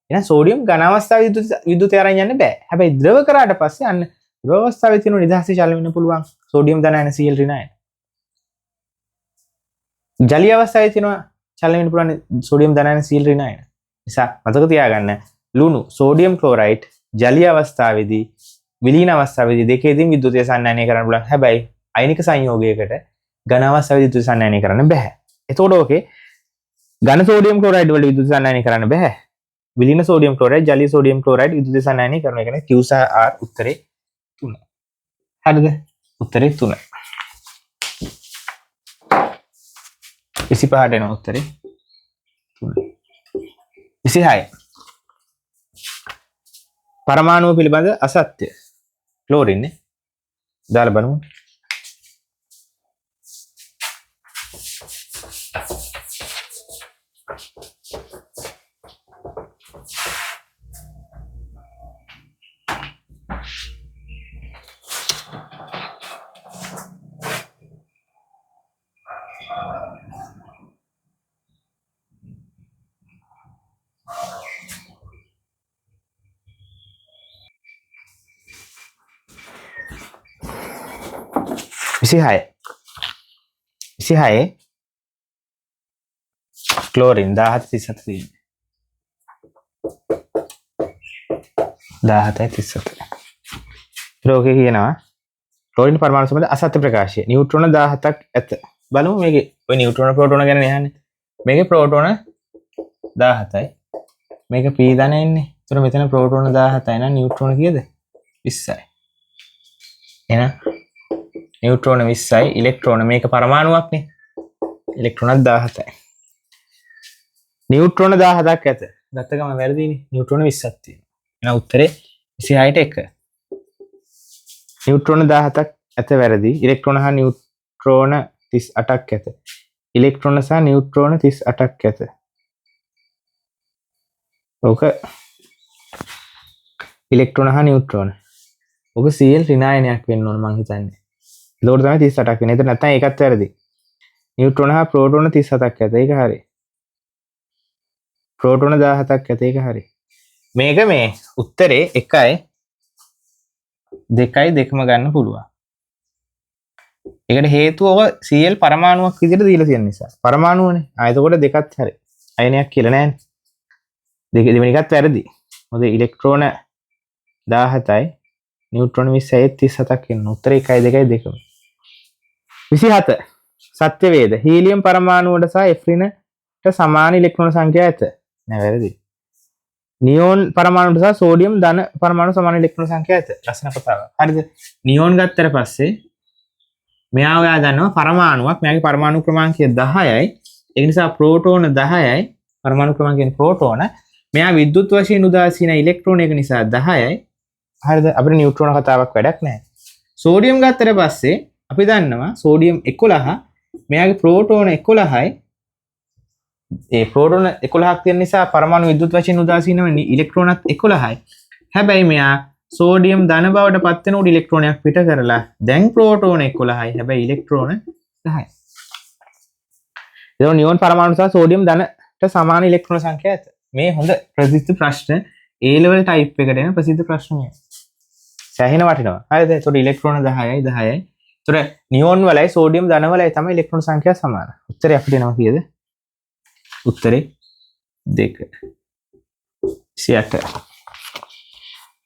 එහෙනම් සෝඩියම් ඝන අවස්ථාවේ විදුලිය අරන් යන්න බෑ. හැබැයි ද්‍රව කරාට පස්සේ අන්න ද්‍රව අවස්ථාවේ තියෙන නිදහසේ චලනය වෙන්න පුළුවන් සෝඩියම් ධන අයන Cl ඍණ අයන. ජලීය අවස්ථාවේ තියෙන චලනය වෙන්න පුළුවන් සෝඩියම් ධන අයන Cl ඍණ අයන. නිසා මතක තියාගන්න ලුණු සෝඩියම් ක්ලෝරයිඩ් ජලීය අවස්ථාවේදී විලීන අවස්ථාවේදී දෙකේදීම විදුලිය සංනයනය කරන්න පුළුවන්. හැබැයි අයනික සංයෝගයකට ඝන අවස්ථාවේදී විදුලිය සංනයනය කරන්න බෑ. එතකොට ඕකේ ඝන සෝඩියම් ක්ලෝරයිඩ් වල විදුලිය සංනයනය කරන්න බෑ. විලීන සෝඩියම් ක්ලෝරයිඩ් ජලීය සෝඩියම් ක්ලෝරයිඩ් විදුලිය සංනයනය කරන එක නේ Q සහ R උත්තරේ 3. හරිද? උත්තරේ 3. 25ට එන උත්තරේ 3. 26 පරමාණු පිළිබඳ අසත්‍ය ක්ලෝරින් නේ දාලා බලමු. විසිහය ක්ලෝරින් 1737 තියෙන්නේ 1737. ලෝකේ කියනවා ක්ලෝරින් පරමාණු සමග අසත්‍ය ප්‍රකාශය. නියුට්‍රෝන 17ක් ඇත. බලමු මේකේ ඔය නියුට්‍රෝන ප්‍රෝටෝන ගැන නෑනේ. මේකේ ප්‍රෝටෝන 17යි. මේක p ධන එන්නේ. ඒතර මෙතන ප්‍රෝටෝන 17යි නම් නියුට්‍රෝන කීයද? 20යි. එහෙනම් නියුට්‍රෝන 20යි ඉලෙක්ට්‍රෝන මේක පරමාණුවක්නේ. ඉලෙක්ට්‍රෝන 17යි. නියුට්‍රෝන 17ක් ඇත. ගත්ත ගම වැරදිනේ. නියුට්‍රෝන 20ක් තියෙනවා. එහෙනම් උත්තරේ 26ට 1. නියුට්‍රෝන 17ක් ඇත වැරදි. ඉලෙක්ට්‍රෝන හා නියුට්‍රෝන 38ක් ඇත. ඉලෙක්ට්‍රෝන සහ නියුට්‍රෝන 38ක් ඇත. ඕක ඉලෙක්ට්‍රෝන හා නියුට්‍රෝන. ඕක Cl ඍණ අයනයක් වෙන්න ඕන මං හිතන්නේ. ඒකෝට තමයි 38ක් වෙන්නේ. එතන නැත්නම් ඒකත් වැරදි. නියුට්‍රෝන හා ප්‍රෝටෝන 37ක් ඇත. ඒක හරි. ප්‍රෝටෝන 17ක් ඇත. ඒක හරි. මේක මේ උත්තරේ 1යි 2යි දෙකම ගන්න පුළුවන්. ඒකට හේතුව ඔය Cl පරමාණුවක් විදිහට දීලා තියෙන නිසා. පරමාණුවනේ. එතකොට දෙකත් හරි. අයනයක් කියලා නෑනේ. දෙවෙනි එකත් වැරදි. මොකද ඉලෙක්ට්‍රෝන 17යි නියුට්‍රෝන 20යි 37ක් වෙන උත්තරේ 1යි 2යි දෙකම. 27 සත්‍ය වේද හීලියම් පරමාණුවට සහ F ඍණට සමාන ඉලෙක්ට්‍රෝන සංඛ්‍යා ඇත. නෑ වැරදි. නියෝන් පරමාණුවට සහ සෝඩියම් ධන පරමාණු සමාන ඉලෙක්ට්‍රෝන සංඛ්‍යා ඇත. ලස්සන කතාවක්. හරිද? නියෝන් ගත්තට පස්සේ මෙයා ඔයා දන්නවා පරමාණුවක්. මෙයාගේ පරමාණු ක්‍රමාංකය 10යි. ඒ නිසා ප්‍රෝටෝන 10යි. පරමාණු ක්‍රමාංකය ප්‍රෝටෝන. මෙයා විද්‍යුත් වශයෙන් උදාසීන ඉලෙක්ට්‍රෝන එක නිසා 10යි. හරිද? අපිට නියුට්‍රෝන කතාවක් වැඩක් නැහැ. සෝඩියම් ගත්තට පස්සේ අපි දන්නවා සෝඩියම් 11 මෙයාගේ ප්‍රෝටෝන 11යි. ඒ ප්‍රෝටෝන 11ක් තියෙන නිසා පරමාණු විද්‍යුත් වශයෙන් උදාසීන වෙන ඉලෙක්ට්‍රෝනත් 11යි. හැබැයි මෙයා සෝඩියම් ධන බවට පත් වෙන උඩ ඉලෙක්ට්‍රෝනයක් පිට කරලා දැන් ප්‍රෝටෝන 11යි. හැබැයි ඉලෙක්ට්‍රෝන 10යි. ඒක නියෝන් පරමාණු සහ සෝඩියම් ධනට සමාන ඉලෙක්ට්‍රෝන සංඛ්‍යා ඇත. මේ හොඳ ප්‍රසිද්ධ ප්‍රශ්න A level type එකට එන ප්‍රසිද්ධ ප්‍රශ්න මේ. සෑහෙන වටිනවා. හරිද? ඒතකොට ඉලෙක්ට්‍රෝන 10යි 10යි. ඒතකොට නියෝන් වලයි සෝඩියම් ධන වලයි තමයි ඉලෙක්ට්‍රෝන සංඛ්‍යා සමාන. උත්තරේ අපිට එනවා කීයද? උත්තරේ 2. 28.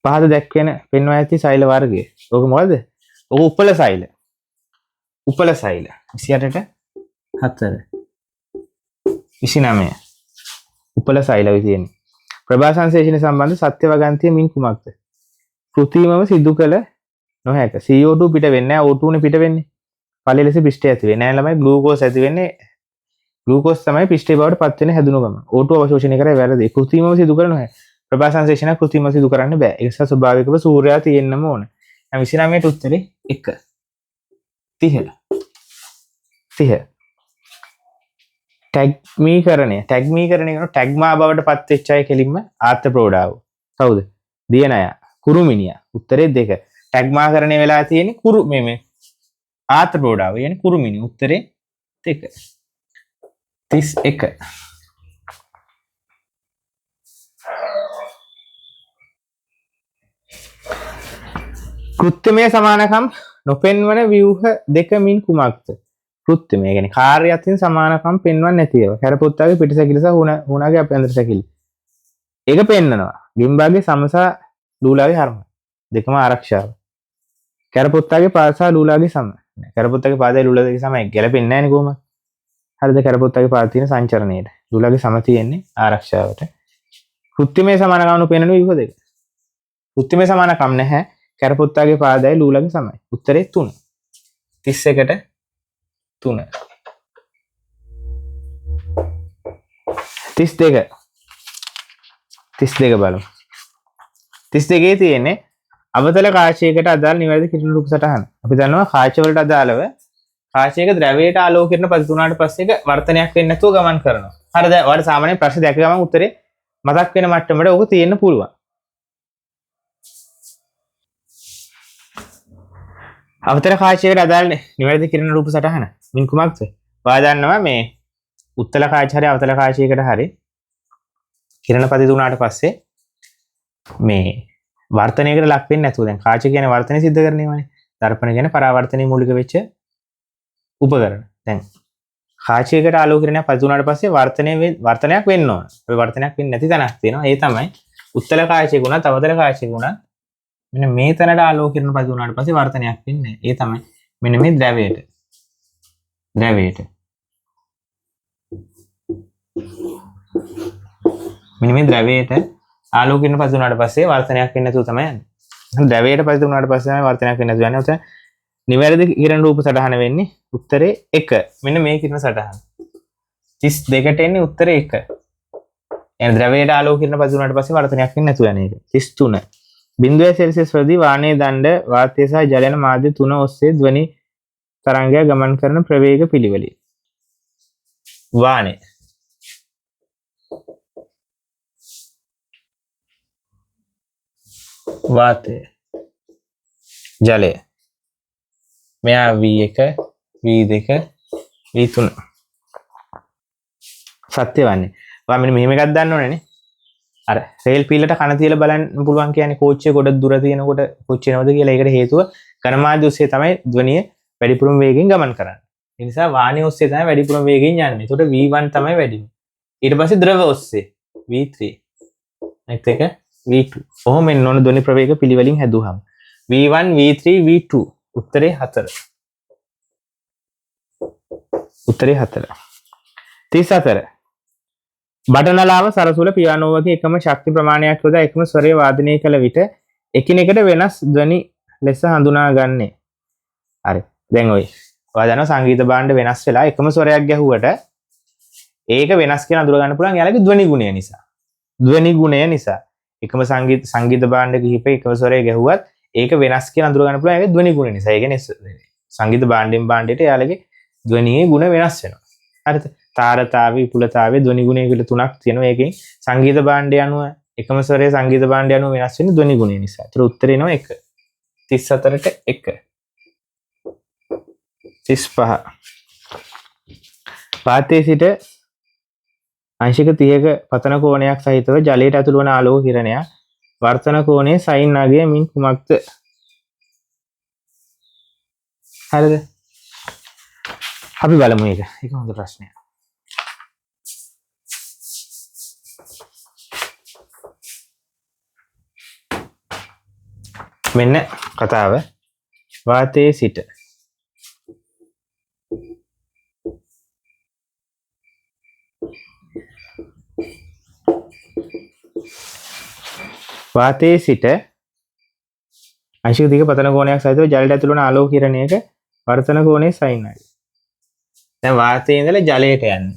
පහත දැක්වෙන පෙන්වා ඇති සෛල වර්ගය. ඕක මොකද්ද? ඔක උපල සෛල. උපල සෛල 28ට 4 29 උපල සෛලවි තියෙන්නේ. ප්‍රභා සංශ්ලේෂණ සම්බන්ධ සත්‍ය වගන්තිය මින් කුමක්ද? කෘත්‍රිමව සිදු කළ නොහැක. CO2 පිට වෙන්නේ නැහැ. O2 නේ පිට වෙන්නේ. ඵලෙ ලෙස පිෂ්ඨය ඇති වෙන්නේ නැහැ ළමයි. ග්ලූකෝස් ඇති වෙන්නේ. ග්ලූකෝස් තමයි පිෂ්ඨය බවට පත් වෙන හැදුණු ගම. O2 අවශෝෂණය කරේ වැරදි. කෘත්‍රිමව සිදු කළ නොහැක. ප්‍රභා සංශ්ලේෂණ කෘත්‍රිමව සිදු කරන්න බෑ. ඒ නිසා ස්වභාවිකව සූර්යයා තියෙන්නම ඕන. දැන් 29ට උත්තරේ 1 30 30 ටැග්මීකරණය කියන ටැග්මා බවට පත් වෙච්ච අය කෙලින්ම ආත්ම ප්‍රෝඩාව. කවුද? දියනය. කුරුමිනියා. උත්තරේ 2. ටැග්මාකරණය වෙලා තියෙන්නේ කුරු මේ ආත්ම ප්‍රෝඩාව. කියන්නේ කුරුමිනිය. උත්තරේ 2. 31. කෘත්‍යමය සමානකම් නොපෙන්වන ව්‍යුහ දෙක මින් කුමක්ද? කෘත්‍යමය කියන්නේ කාර්ය අතින් සමානකම් පෙන්වන්නේ නැති ඒවා. කැරපොත්තාගේ පිටසැකිලි සහ හුණාගේ අභ්‍යන්තර සැකිලි. ඒක පෙන්නනවා. ගිම්බාගේ සමසා ලූලාගේ හර්ම. දෙකම ආරක්ෂාව. කැරපොත්තාගේ පාද සහ ලූලාගේ සම. කැරපොත්තාගේ පාදයි ලූලාගේ සමයි ගැලපෙන්නේ නැහැ නේ කොහොමද? හරිද? කැරපොත්තාගේ පාද තියෙන සංචරණයට. ලූලාගේ සම තියෙන්නේ ආරක්ෂාවට. කෘත්‍යමය සමානකම් පෙන්වන ව්‍යුහ දෙක. කෘත්‍යමය සමානකම් නැහැ. කැරපොත්තාගේ පාදයි ලූලාගේ සමයි. උත්තරේ 3. 31ට 3. 32 32 බලමු. 32 තියෙන්නේ අවතල කාචයකට අදාළ නිවැරදි කිරුණු රූප සටහන. අපි දන්නවා කාච වලට අදාළව කාචයක ද්‍රවයට ආලෝකයෙන් පතිතුනාට පස්සේ ඒක වර්තනයක් වෙන්නේ නැතුව ගමන් කරනවා. හරිද? ඔයාලට සාමාන්‍ය ප්‍රශ්න දැක ගමන් උත්තරේ මතක් වෙන මට්ටමට ඕක තියෙන්න පුළුවන්. අවතල කාචයකට අදාළ නිවැරදි කිරුණු රූප සටහන. මින් කුමක්ද? ඔයා දන්නවා මේ උත්තල කාච හරි අවතල කාචයකට හරි කිරණ පතිතුනාට පස්සේ මේ වර්තනයකට ලක් වෙන්නේ නැතුව දැන් කාච කියන්නේ වර්තනය සිද්ධ කරනේවනේ. දර්පණ කියන්නේ පරාවර්තනයේ මූලික වෙච්ච උපකරණ. දැන් කාචයකට ආලෝකකිරණයක් පතිතුනාට පස්සේ වර්තනයක් වෙන්න ඕන. ඔය වර්තනයක් වෙන්නේ නැති තැනක් තියෙනවා. ඒ තමයි උත්තල කාචයක උනත් අවතල කාචයක උනත් මෙන්න මේ තැනට ආලෝකකිරණ පතිතුනාට පස්සේ වර්තනයක් වෙන්නේ නැහැ. ඒ තමයි මෙන්න මේ ද්‍රවයට. මෙන්න මේ ද්‍රවයට ආලෝකකිරණ පතිතුනාට පස්සේ වර්තනයක් වෙන්නේ නැතුව තමයි යන්නේ. ද්‍රවයට පතිතුනාට පස්සේ තමයි වර්තනයක් වෙන්නේ නැතුව යන්නේ. ඔතන නිවැරදි කිරණ රූප සටහන වෙන්නේ උත්තරේ 1. මෙන්න මේ කිරණ සටහන. 32ට එන්නේ උත්තරේ 1. එන ද්‍රවයට ආලෝකකිරණ පතිතුනාට පස්සේ වර්තනයක් වෙන්නේ නැතුව යන එක. 33. 0 සෙල්සියස් වලදී වානයේ දණ්ඩ වාතය සහ ජල යන මාධ්‍ය තුන ඔස්සේ ධ්වනි තරංගය ගමන් කරන ප්‍රවේග පිළිවෙලයි. වානේ වාතය ජලය මෙයා V1 V2 V3 සත්‍ය වන්නේ. ඔයා මෙන්න මෙහෙම එකක් දන්න ඕනේ නේ. අර රේල් පීලට කන තියලා බලන්න පුළුවන් කියන්නේ කෝච්චිය ගොඩ දුර තියෙනකොට කොච්චර යනවද කියලා. ඒකට හේතුව ඝන මාධ්‍ය ඔස්සේ තමයි ධ්වනිය වැඩිපුරම වේගෙන් ගමන් කරන්නේ. ඒ නිසා වාහනේ ඔස්සේ තමයි වැඩිපුරම වේගෙන් යන්නේ. ඒකට V1 තමයි වැඩිම. ඊට පස්සේ ද්‍රව ඔස්සේ V3 නෙක්ස්ට් එක V2. ඔහොම එන්න ඕන ධ්වනි ප්‍රවේග පිළිවෙලින් හැදුවහම V1 V3 V2 උත්තරේ 4. උත්තරේ 4. 34. බටනලාව සරසුල පියානෝ වගේ එකම ශක්ති ප්‍රමාණයක් යොදා එකම ස්වරය වාදනය කළ විට එකිනෙකට වෙනස් ධ්වනි ලෙස හඳුනාගන්නේ. හරි. දැන් ඔයා දන්නවා සංගීත භාණ්ඩ වෙනස් වෙලා එකම ස්වරයක් ගැහුවට ඒක වෙනස් කියලා අඳුර ගන්න පුළුවන් යාලගේ ධ්වනි ගුණය නිසා. ධ්වනි ගුණය නිසා එකම සංගීත භාණ්ඩ කිහිප එකම ස්වරය ගැහුවත් ඒක වෙනස් කියලා අඳුර ගන්න පුළුවන් යාගේ ධ්වනි ගුණය නිසා. ඒ කියන්නේ සංගීත භාණ්ඩෙන් භාණ්ඩයට යාලගේ ධ්වනියේ ගුණ වෙනස් වෙනවා. හරිද? තාරතාවය විපුලතාවය ධ්වනි ගුණය කියලා තුනක් තියෙනවා. ඒකෙන් සංගීත භාණ්ඩය අනුව එකම ස්වරයේ සංගීත භාණ්ඩය අනුව වෙනස් වෙන්නේ ධ්වනි ගුණය නිසා. ඒතර උත්තරේ එනවා 1. 34ට 1. 35. පාතයේ සිට අංශික 30ක පතන කෝණයක් සහිතව ජලයට ඇතුළු වන ආලෝක කිරණයක් වර්තන කෝණයේ සයින් අගය මින් කුමක්ද? හරිද? අපි බලමු මේක. ඒක හොඳ ප්‍රශ්නයක්. මෙන්න කතාව. වාතයේ සිට අංශික දිග පතන කෝණයක් සහිතව ජලයට ඇතුළු වන ආලෝක කිරණයක වර්තන කෝණය sin i. දැන් වාතයේ ඉඳලා ජලයට යන්නේ.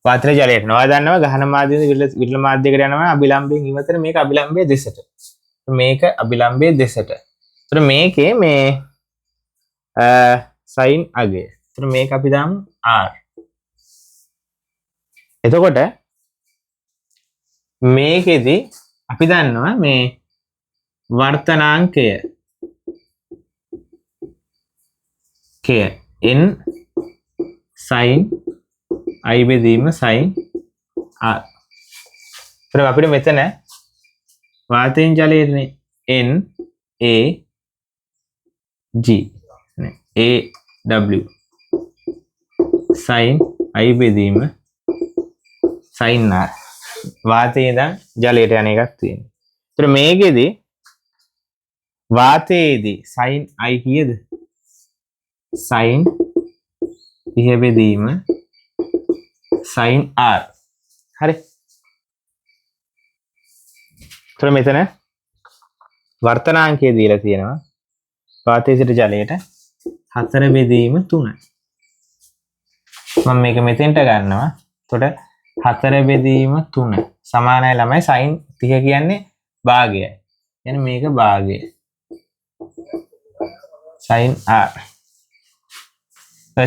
වාතයේ ජලයට යනවා. දන්නවා ගහන මාධ්‍යයෙන් විරල මාධ්‍යයකට යනවා අභිලම්බයෙන් ඉවතට මේක අභිලම්බයේ දෙසට. මේක අභිලම්බයේ දෙසට. ඒතර මේකේ මේ sin අගය. ඒතර මේක අපි දාමු r. එතකොට මේකෙදි අපි දන්නවා මේ වර්තනාංකය k n sin i බෙදීම sin r. ඒතර අපිට මෙතන වාතයෙන් ජලයේ n a g a w sin i බෙදීම sin r. වාතයේ ඉඳන් ජලයට යන එකක් තියෙනවා. ඒතර මේකෙදි වාතයේදී sin i කීයද? sin 30 බෙදීම sin r. හරි. ඒතර මෙතන වර්තනාංකය දීලා තියෙනවා. වාතයේ සිට ජලයට 4 බෙදීම 3. මම මේක මෙතෙන්ට ගන්නවා. එතකොට 4 බෙදීම 3 සමානයි ළමයි sin 30 කියන්නේ භාගයයි. يعني මේක භාගය. sin r.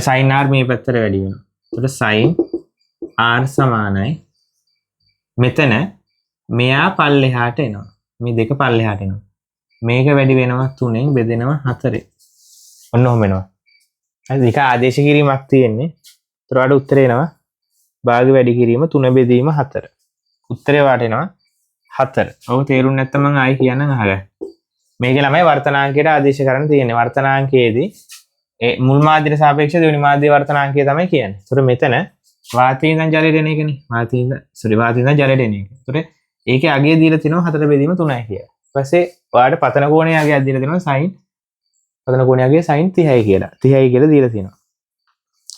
sin r මේ පැත්තට වැඩි වෙනවා. එතකොට sin r සමානයි මෙතන මෙයා පල්ලෙහාට එනවා. මේ දෙක පල්ලෙහාට එනවා. මේක වැඩි වෙනවා 3න් බෙදෙනවා 4ෙන්. ඔන්න ඔහොම වෙනවා. හරිද? ඒක ආදේශ කිරීමක් තියෙන්නේ. ඒතර වල උත්තරේ එනවා භාග වැඩි කිරීම 3 බෙදීම 4. උත්තරේ වටේනවා 4. ඔව් තේරුම් නැත්නම් මම ආයි කියන්නම් අහගන්න. මේකේ ළමයි වර්තනාංකයට ආදේශ කරන්න තියෙන්නේ. වර්තනාංකයේදී ඒ මුල් මාධ්‍යයට සාපේක්ෂව දෙවෙනි මාධ්‍ය වර්තනාංකය තමයි කියන්නේ. ඒතර මෙතන වාතයේ ඉඳන් ජලයට එන එකනේ. වාතයේ ඉඳන් ජලයට එන එක. ඒතර ඒකේ අගය දීලා තිනවා 4 බෙදීම 3යි කියලා. ඊට පස්සේ ඔයාලට පතන කෝණයේ අගයක් දීලා තිනවා sin පතන කෝණයේ අගය sin 30යි කියලා. 30යි කියලා දීලා තිනවා.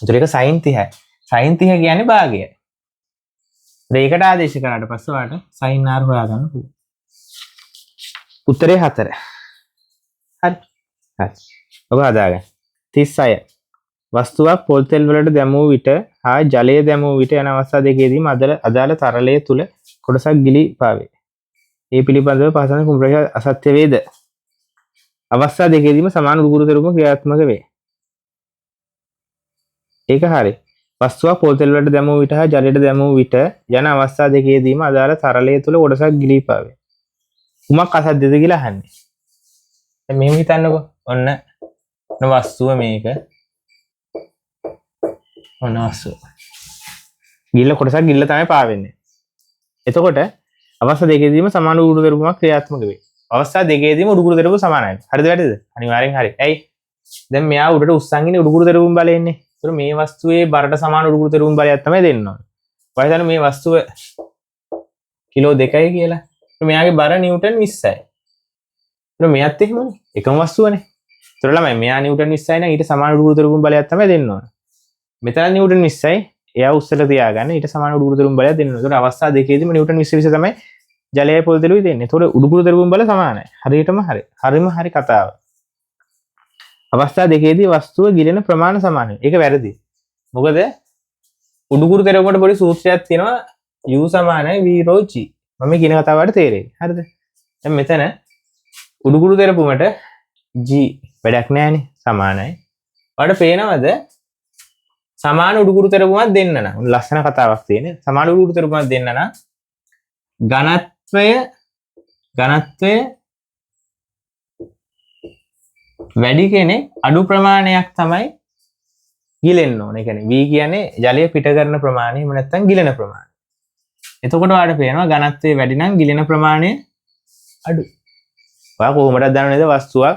ඒතර ඒක sin 30යි. sin 30 කියන්නේ භාගයයි. ඒකට ආදේශ කරාට පස්සේ ඔයාලට sin r හොයාගන්න පුළුවන්. උත්තරේ 4. හරි. හරි. ඔබ හදාගන්න. 36. වස්තුවක් පොල් තෙල් වලට දැමූ විට හා ජලය දැමූ විට යන අවස්ථා දෙකේදීම අදාළ තරලය තුල කොටසක් ගිලී පාවේ. මේ පිළිබඳව පහසන කුඹරය අසත්‍ය වේද? අවස්ථා දෙකේදීම සමාන උඩුකුරුතරුම ක්‍රියාත්මක වේ. ඒක හරි. වස්තුවක් පොල් තෙල් වලට දැමූ විට හා ජලයට දැමූ විට යන අවස්ථා දෙකේදීම අදාළ තරලය තුල කොටසක් ගිලී පාවේ. කුමක් අසත්‍යද කියලා අහන්නේ. දැන් මෙහෙම හිතන්නකෝ. ඔන්න වස්තුව මේක. ඔන්න වස්තුව. ගිල්ල කොටසක් ගිල්ල තමයි පාවෙන්නේ. එතකොට අවස්ථා දෙකේදීම සමාන උඩුකුරුතරුමක් ක්‍රියාත්මක වේ. අවස්ථා දෙකේදීම උඩුකුරුතරුම සමානයි. හරිද වැරදිද? අනිවාර්යෙන් හරි. ඇයි? දැන් මෙයා උඩට උස්සන් ඉන්නේ උඩුකුරුතරුම බලය එන්නේ. ඒතර මේ වස්තුවේ බරට සමාන උඩුකුරුතරුම බලයක් තමයි දෙන්න ඕනේ. ඔය හිතන්න මේ වස්තුව කිලෝ 2යි කියලා. ඒතර මෙයාගේ බර නිව්ටන් 20යි. ඒතර මෙයත් එහෙමනේ. එකම වස්තුවනේ. ඒතර ළමයි මෙයා නිව්ටන් 20යි නම් ඊට සමාන උඩුකුරුතරුම බලයක් තමයි දෙන්න ඕනේ. මෙතන නිව්ටන් 20යි. එයා උස්සලා තියාගන්න ඊට සමාන උඩුකුරුතරුම බලයක් දෙන්න ඕනේ. ඒතර අවස්ථා දෙකේදීම නිව්ටන් 20 තමයි ජලයයි පොල් තෙලුයි දෙන්නේ. ඒතකොට උඩුකුරුතරුම බල සමානයි. හරියටම හරි. හරිම හරි කතාව. අවස්ථා දෙකේදී වස්තුව ගිලෙන ප්‍රමාණ සමානයි. ඒක වැරදි. මොකද උඩුකුරුතරුමකට පොඩි සූත්‍රයක් තියෙනවා u සමානයි v ρ g. මම කියන කතාවට තේරෙයි. හරිද? දැන් මෙතන උඩුකුරුතරුමට g වැඩක් නැහැනේ. සමානයි. ඔයාලට පේනවද? සමාන උඩුකුරුතරුමක් දෙන්න නම් ලස්සන කතාවක් තියෙන්නේ. සමාන උඩුකුරුතරුමක් දෙන්න නම් ඝනත්වය වැඩි කෙනෙක් අඩු ප්‍රමාණයක් තමයි ගිලෙන්න ඕනේ. ඒ කියන්නේ v කියන්නේ ජලය පිට කරන ප්‍රමාණය එහෙම නැත්නම් ගිලෙන ප්‍රමාණය. එතකොට ඔයාලට පේනවා ඝනත්වය වැඩි නම් ගිලෙන ප්‍රමාණය අඩුයි. ඔයා කොහොමද දන්නව නේද වස්තුවක්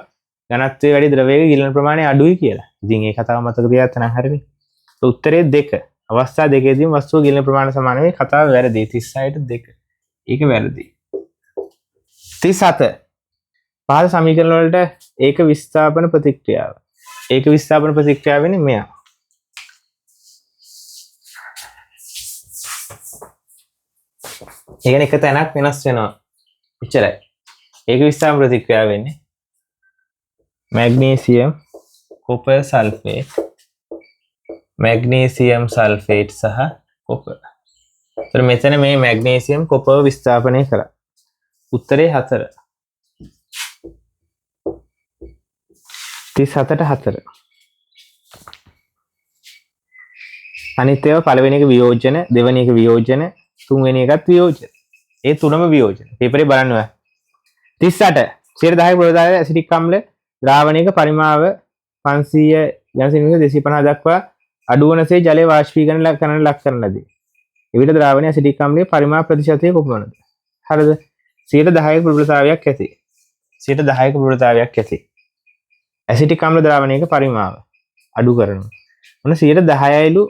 ඝනත්වය වැඩි ද්‍රවයක ගිලෙන ප්‍රමාණය අඩුයි කියලා. ඉතින් ඒ කතාව මතක තියාගත්තා නම් හරිනේ. උත්තරේ 2. අවස්ථා දෙකේදීම වස්තුව ගිලෙන ප්‍රමාණය සමාන වේ. කතාව වැරදි. 36ට 2. ඒක වැරදි. 37. පහළ සමීකරණ වලට ඒක විස්ථාපන ප්‍රතික්‍රියාව. ඒක විස්ථාපන ප්‍රතික්‍රියාව වෙන්නේ මෙයා. ඒ කියන්නේ එක තැනක් වෙනස් වෙනවා. එච්චරයි. ඒක විස්ථාපන ප්‍රතික්‍රියාව වෙන්නේ magnesium copper sulphate magnesium sulphate සහ කොපර්. ඒතර මෙතන මේ මැග්නීසියම් කොපර් විස්ථාපනය කරා. උත්තරේ 4. 37ට 4. අනිත් ඒවා පළවෙනි එක වියෝජන, දෙවෙනි එක වියෝජන, තුන්වෙනි එකත් වියෝජන. ඒ තුනම වියෝජන. පේපරේ බලන්න ඔයා. 38 10 ප්‍රෝදාය ඇසිටික් අම්ල ද්‍රාවණයක පරිමාව 500 ජනසෙනඟ 250 දක්වා අඩු වනසේ ජලය වාෂ්පීකරණ කරන ලක් කරන ලදී. එවිට ද්‍රාවණයේ ඇසිටික් අම්ලයේ පරිමාව ප්‍රතිශතය කොපමණද? හරිද? 10% ප්‍රබලතාවයක් ඇති. 10% ප්‍රබලතාවයක් ඇති. ඇසිටික් අම්ල ද්‍රාවණයක පරිමාව අඩු කරනවා. මොන 10%යිලු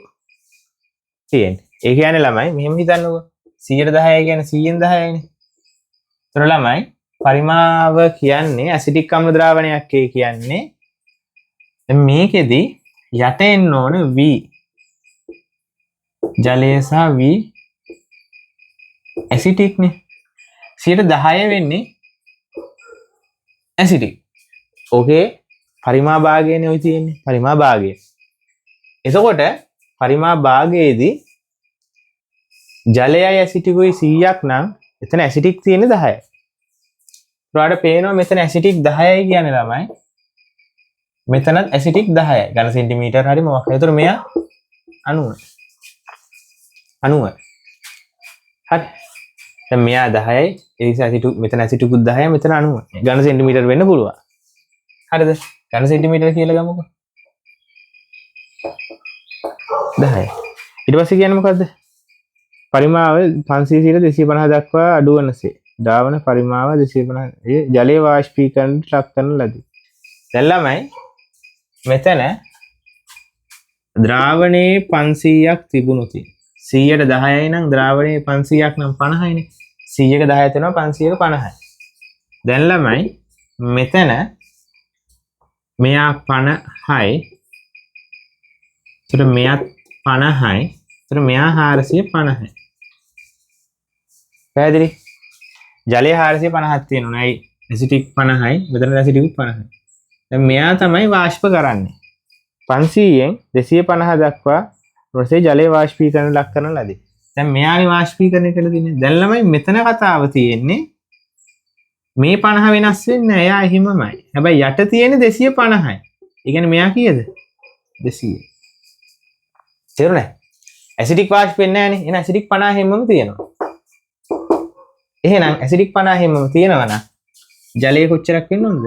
තියෙන්නේ. ඒ කියන්නේ ළමයි මෙහෙම හිතන්නකෝ. 10% කියන්නේ 100න් 10යිනේ. ඒතර ළමයි පරිමාව කියන්නේ ඇසිටික් අම්ල ද්‍රාවණයක් කියන්නේ මේකෙදි යට එන්න ඕන V ජලය සහ V ඇසිටික් නේ 10% වෙන්නේ ඇසිටික්. ඕකේ පරිමා භාගයනේ ඔය තියෙන්නේ පරිමා භාගය. එතකොට පරිමා භාගයේදී ජලයයි ඇසිටිකුයි 100ක් නම් එතන ඇසිටික් තියෙන්නේ 10යි. ඔයාලට පේනවා මෙතන ඇසිටික් 10යි කියන්නේ ළමයි. මෙතනත් ඇසිටික් 10යි. ඝන සෙන්ටිමීටර් හරි මොකක් හරි. ඒතර මෙයා 90. 90. හරි. දැන් මෙයා 10යි. ඒ නිසා ඇසිටික් මෙතන ඇසිටිකුත් 10යි මෙතන 90. ඝන සෙන්ටිමීටර් වෙන්න පුළුවන්. හරිද? ඝන සෙන්ටිමීටර කියලා ගමුකෝ. 10යි. ඊට පස්සේ කියන්නේ මොකද්ද? පරිමාව 500 250 දක්වා අඩු වනසේ ද්‍රාවණ පරිමාව 250 ජලයේ වාෂ්පීකරණයට ලක් කරන ලදී. දැන් ළමයි මෙතන ද්‍රාවණයේ 500ක් තිබුණොත් 100ට 10යි නම් ද්‍රාවණයේ 500ක් නම් 50යිනේ. 100ක 10 තියෙනවා 500ක 50යි. දැන් ළමයි මෙතන මෙයා 50යි. ඒතර මෙයාත් 50යි. ඒතර මෙයා 450යි. පැහැදිලි? ජලය 450ක් තියෙනවා. ඇයි? ඇසිටික් 50යි. මෙතන ඇසිටික් 50යි. දැන් මෙයා තමයි වාෂ්ප කරන්නේ. 500න් 250 දක්වා රසයේ ජලයේ වාෂ්පීකරණ ලක් කරන ලදී. දැන් මෙයාගේ වාෂ්පීකරණය කියලා තියෙන්නේ. දැන් ළමයි මෙතන කතාව තියෙන්නේ මේ 50 වෙනස් වෙන්නේ නැහැ. එයා එහෙමමයි. හැබැයි යට තියෙන්නේ 250යි. ඒ කියන්නේ මෙයා කීයද? 200. තේරුණා? ඇසිටික් වාෂ්ප වෙන්නේ නැහනේ. එහෙනම් ඇසිටික් 50 හැමම තියෙනවා. එහෙනම් ඇසිටික් 50 හැමම තියෙනවා නම් ජලය කොච්චරක් වෙන්න ඕනද?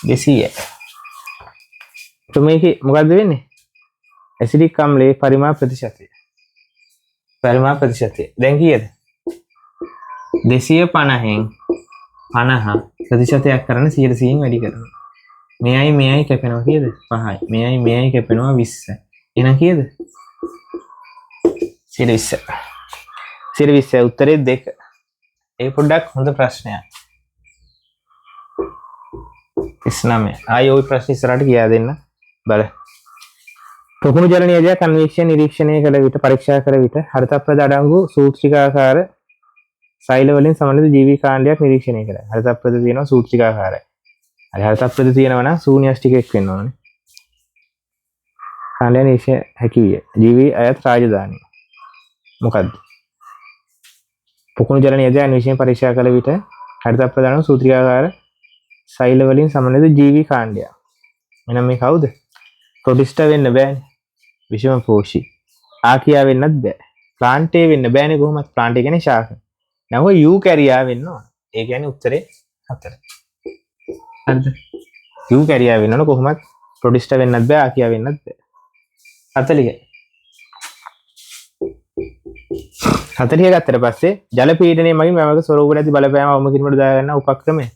200යි. તો මේකේ මොකද්ද වෙන්නේ? ඇසිටික් අම්ලයේ පරිමාව ප්‍රතිශතය. පරිමාව ප්‍රතිශතය. දැන් කීයද? 250න් 50 ප්‍රතිශතයක් කරන 100න් වැඩි කරනවා. මෙයයි කැපෙනවා කීයද? 5යි. මෙයයි කැපෙනවා 20යි. එහෙනම් කීයද? 120. 120 උත්තරේ 2. ඒ පොඩ්ඩක් හොඳ ප්‍රශ්නයක්. 39. ආයෙ ওই ප්‍රශ්න ඉස්සරහට කියා දෙන්න. බල. පොකුණු ජල නියෝජයක් අන්වීක්ෂණ නිරීක්ෂණය කළ විට පරීක්ෂා කළ විට හරිතප්‍රද අඩංගු සූත්‍රිකාකාර සෛල වලින් සමන්විත ජීවී කාණ්ඩයක් නිරීක්ෂණය කළා. හරිතප්‍රද තියෙනවා සූත්‍රිකාකාරයි. හරි හරිතප්‍රද තියෙනවා නම් ශූන්‍යෂ්ටිකයක් වෙන්න ඕනේ. කාණ්ඩය නිරීක්ෂණය හැකි විය. ජීවී අයත් රාජධානිය. මොකද්ද? පොකුණු ජල නියෝජය අන්වීක්ෂණ පරීක්ෂා කළ විට හරිතප්‍රද අඩංගු සූත්‍රිකාකාර සෛල වලින් සමන්විත ජීවී කාණ්ඩයක්. එහෙනම් මේ කවුද? ප්‍රොටිස්ටා වෙන්න බෑනේ. විෂම පෝෂී. ආකියා වෙන්නත් බෑ. ප්ලාන්ටේ වෙන්න බෑනේ කොහොමද? ප්ලාන්ටේ කියන්නේ ශාක. නම යූකැරියා වෙන්න ඕන. ඒ කියන්නේ උත්තරේ 4. හරිද? යූකැරියා වෙන්න ඕන කොහොමද? ප්‍රොටිස්ටා වෙන්නත් බෑ, ආකියා වෙන්නත් බෑ. 40. 40 ගත්තට පස්සේ ජල පීඩනයේ මගින් වැවක ස්වරූපවල ඇති බලපෑම අවම කිරීමට දා ගන්න උපක්‍රමය.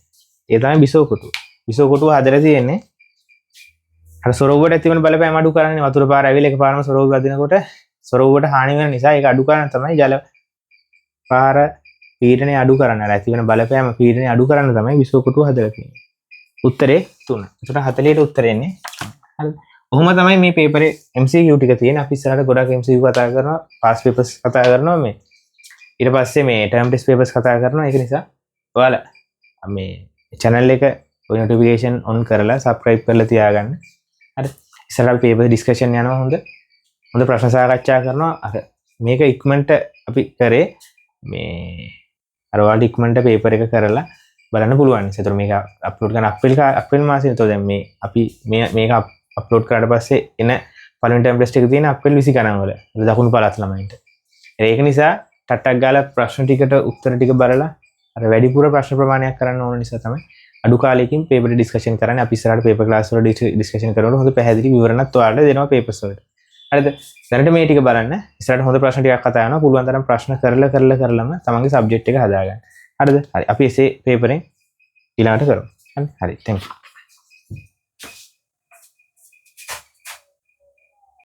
ඒ තමයි බිසෝ කොටුව. බිසෝ කොටුව හදලා තියෙන්නේ අර සොරවුවට ඇතිවන බලපෑම අඩු කරන්නේ වතුර පාර ඇවිල්ලා එකපාරම සොරවුව වදිනකොට සොරවුවට හානි වෙන නිසා ඒක අඩු කරන තමයි ජල පාර පීඩනය අඩු කරන්න ඇති වෙන බලපෑම පීඩනය අඩු කරන්න තමයි විසුවකොටුව හදලා තියෙන්නේ. උත්තරේ 3. ඒකට 40ට උත්තරේ එන්නේ. හරිද? ඔහොම තමයි මේ පේපරේ MCQ ටික තියෙන්නේ. අපි ඉස්සරහට ගොඩක් MCQ කතා කරනවා, පාස් පේපර්ස් කතා කරනවා මේ. ඊට පස්සේ මේ ටර්ම් ටෙස්ට් පේපර්ස් කතා කරනවා. ඒක නිසා ඔයාලා මේ channel එක ඔය notification on කරලා subscribe කරලා තියාගන්න. හරි. ඉස්සරහට පේපර් discussion යනවා හොඳ ප්‍රශ්න සාකච්ඡා කරනවා. අර මේක ඉක්මනට අපි කරේ මේ අර ඔයාලට ඉක්මනට පේපර් එක කරලා බලන්න පුළුවන්. ඒතර මේක අප්ලෝඩ් කරන අප්‍රේල් මාසෙ නේද දැන් මේ අපි මේක අප්ලෝඩ් කරාට පස්සේ එන පළවෙනි ටර්ම් ටෙස්ට් එක තියෙන අප්‍රේල් 20 ගණන් වල දකුණු පළාත් ළමයින්ට. ඒක නිසා ටට්ටක් ගාලා ප්‍රශ්න ටිකට උත්තර ටික බලලා අර වැඩිපුර ප්‍රශ්න ප්‍රමාණයක් කරන්න ඕන නිසා තමයි අඩු කාලයකින් පේපර් ඩිස්කෂන් කරන්නේ. අපි ඉස්සරහට පේපර් ක්ලාස් වල ඩිස්කෂන් කරනකොට හොඳ පැහැදිලි විවරණත් ඔයාලට දෙනවා පේපර්ස් වලට. හරිද? දැනට මේ ටික බලන්න. ඉස්සරහට හොඳ ප්‍රශ්න ටිකක් කතා කරනවා. පුළුවන් තරම් ප්‍රශ්න කරලම තමන්ගේ සබ්ජෙක්ට් එක හදාගන්න. හරිද? හරි. අපි එසේ පේපරෙන් ඊළඟට කරමු. හරි. thank you.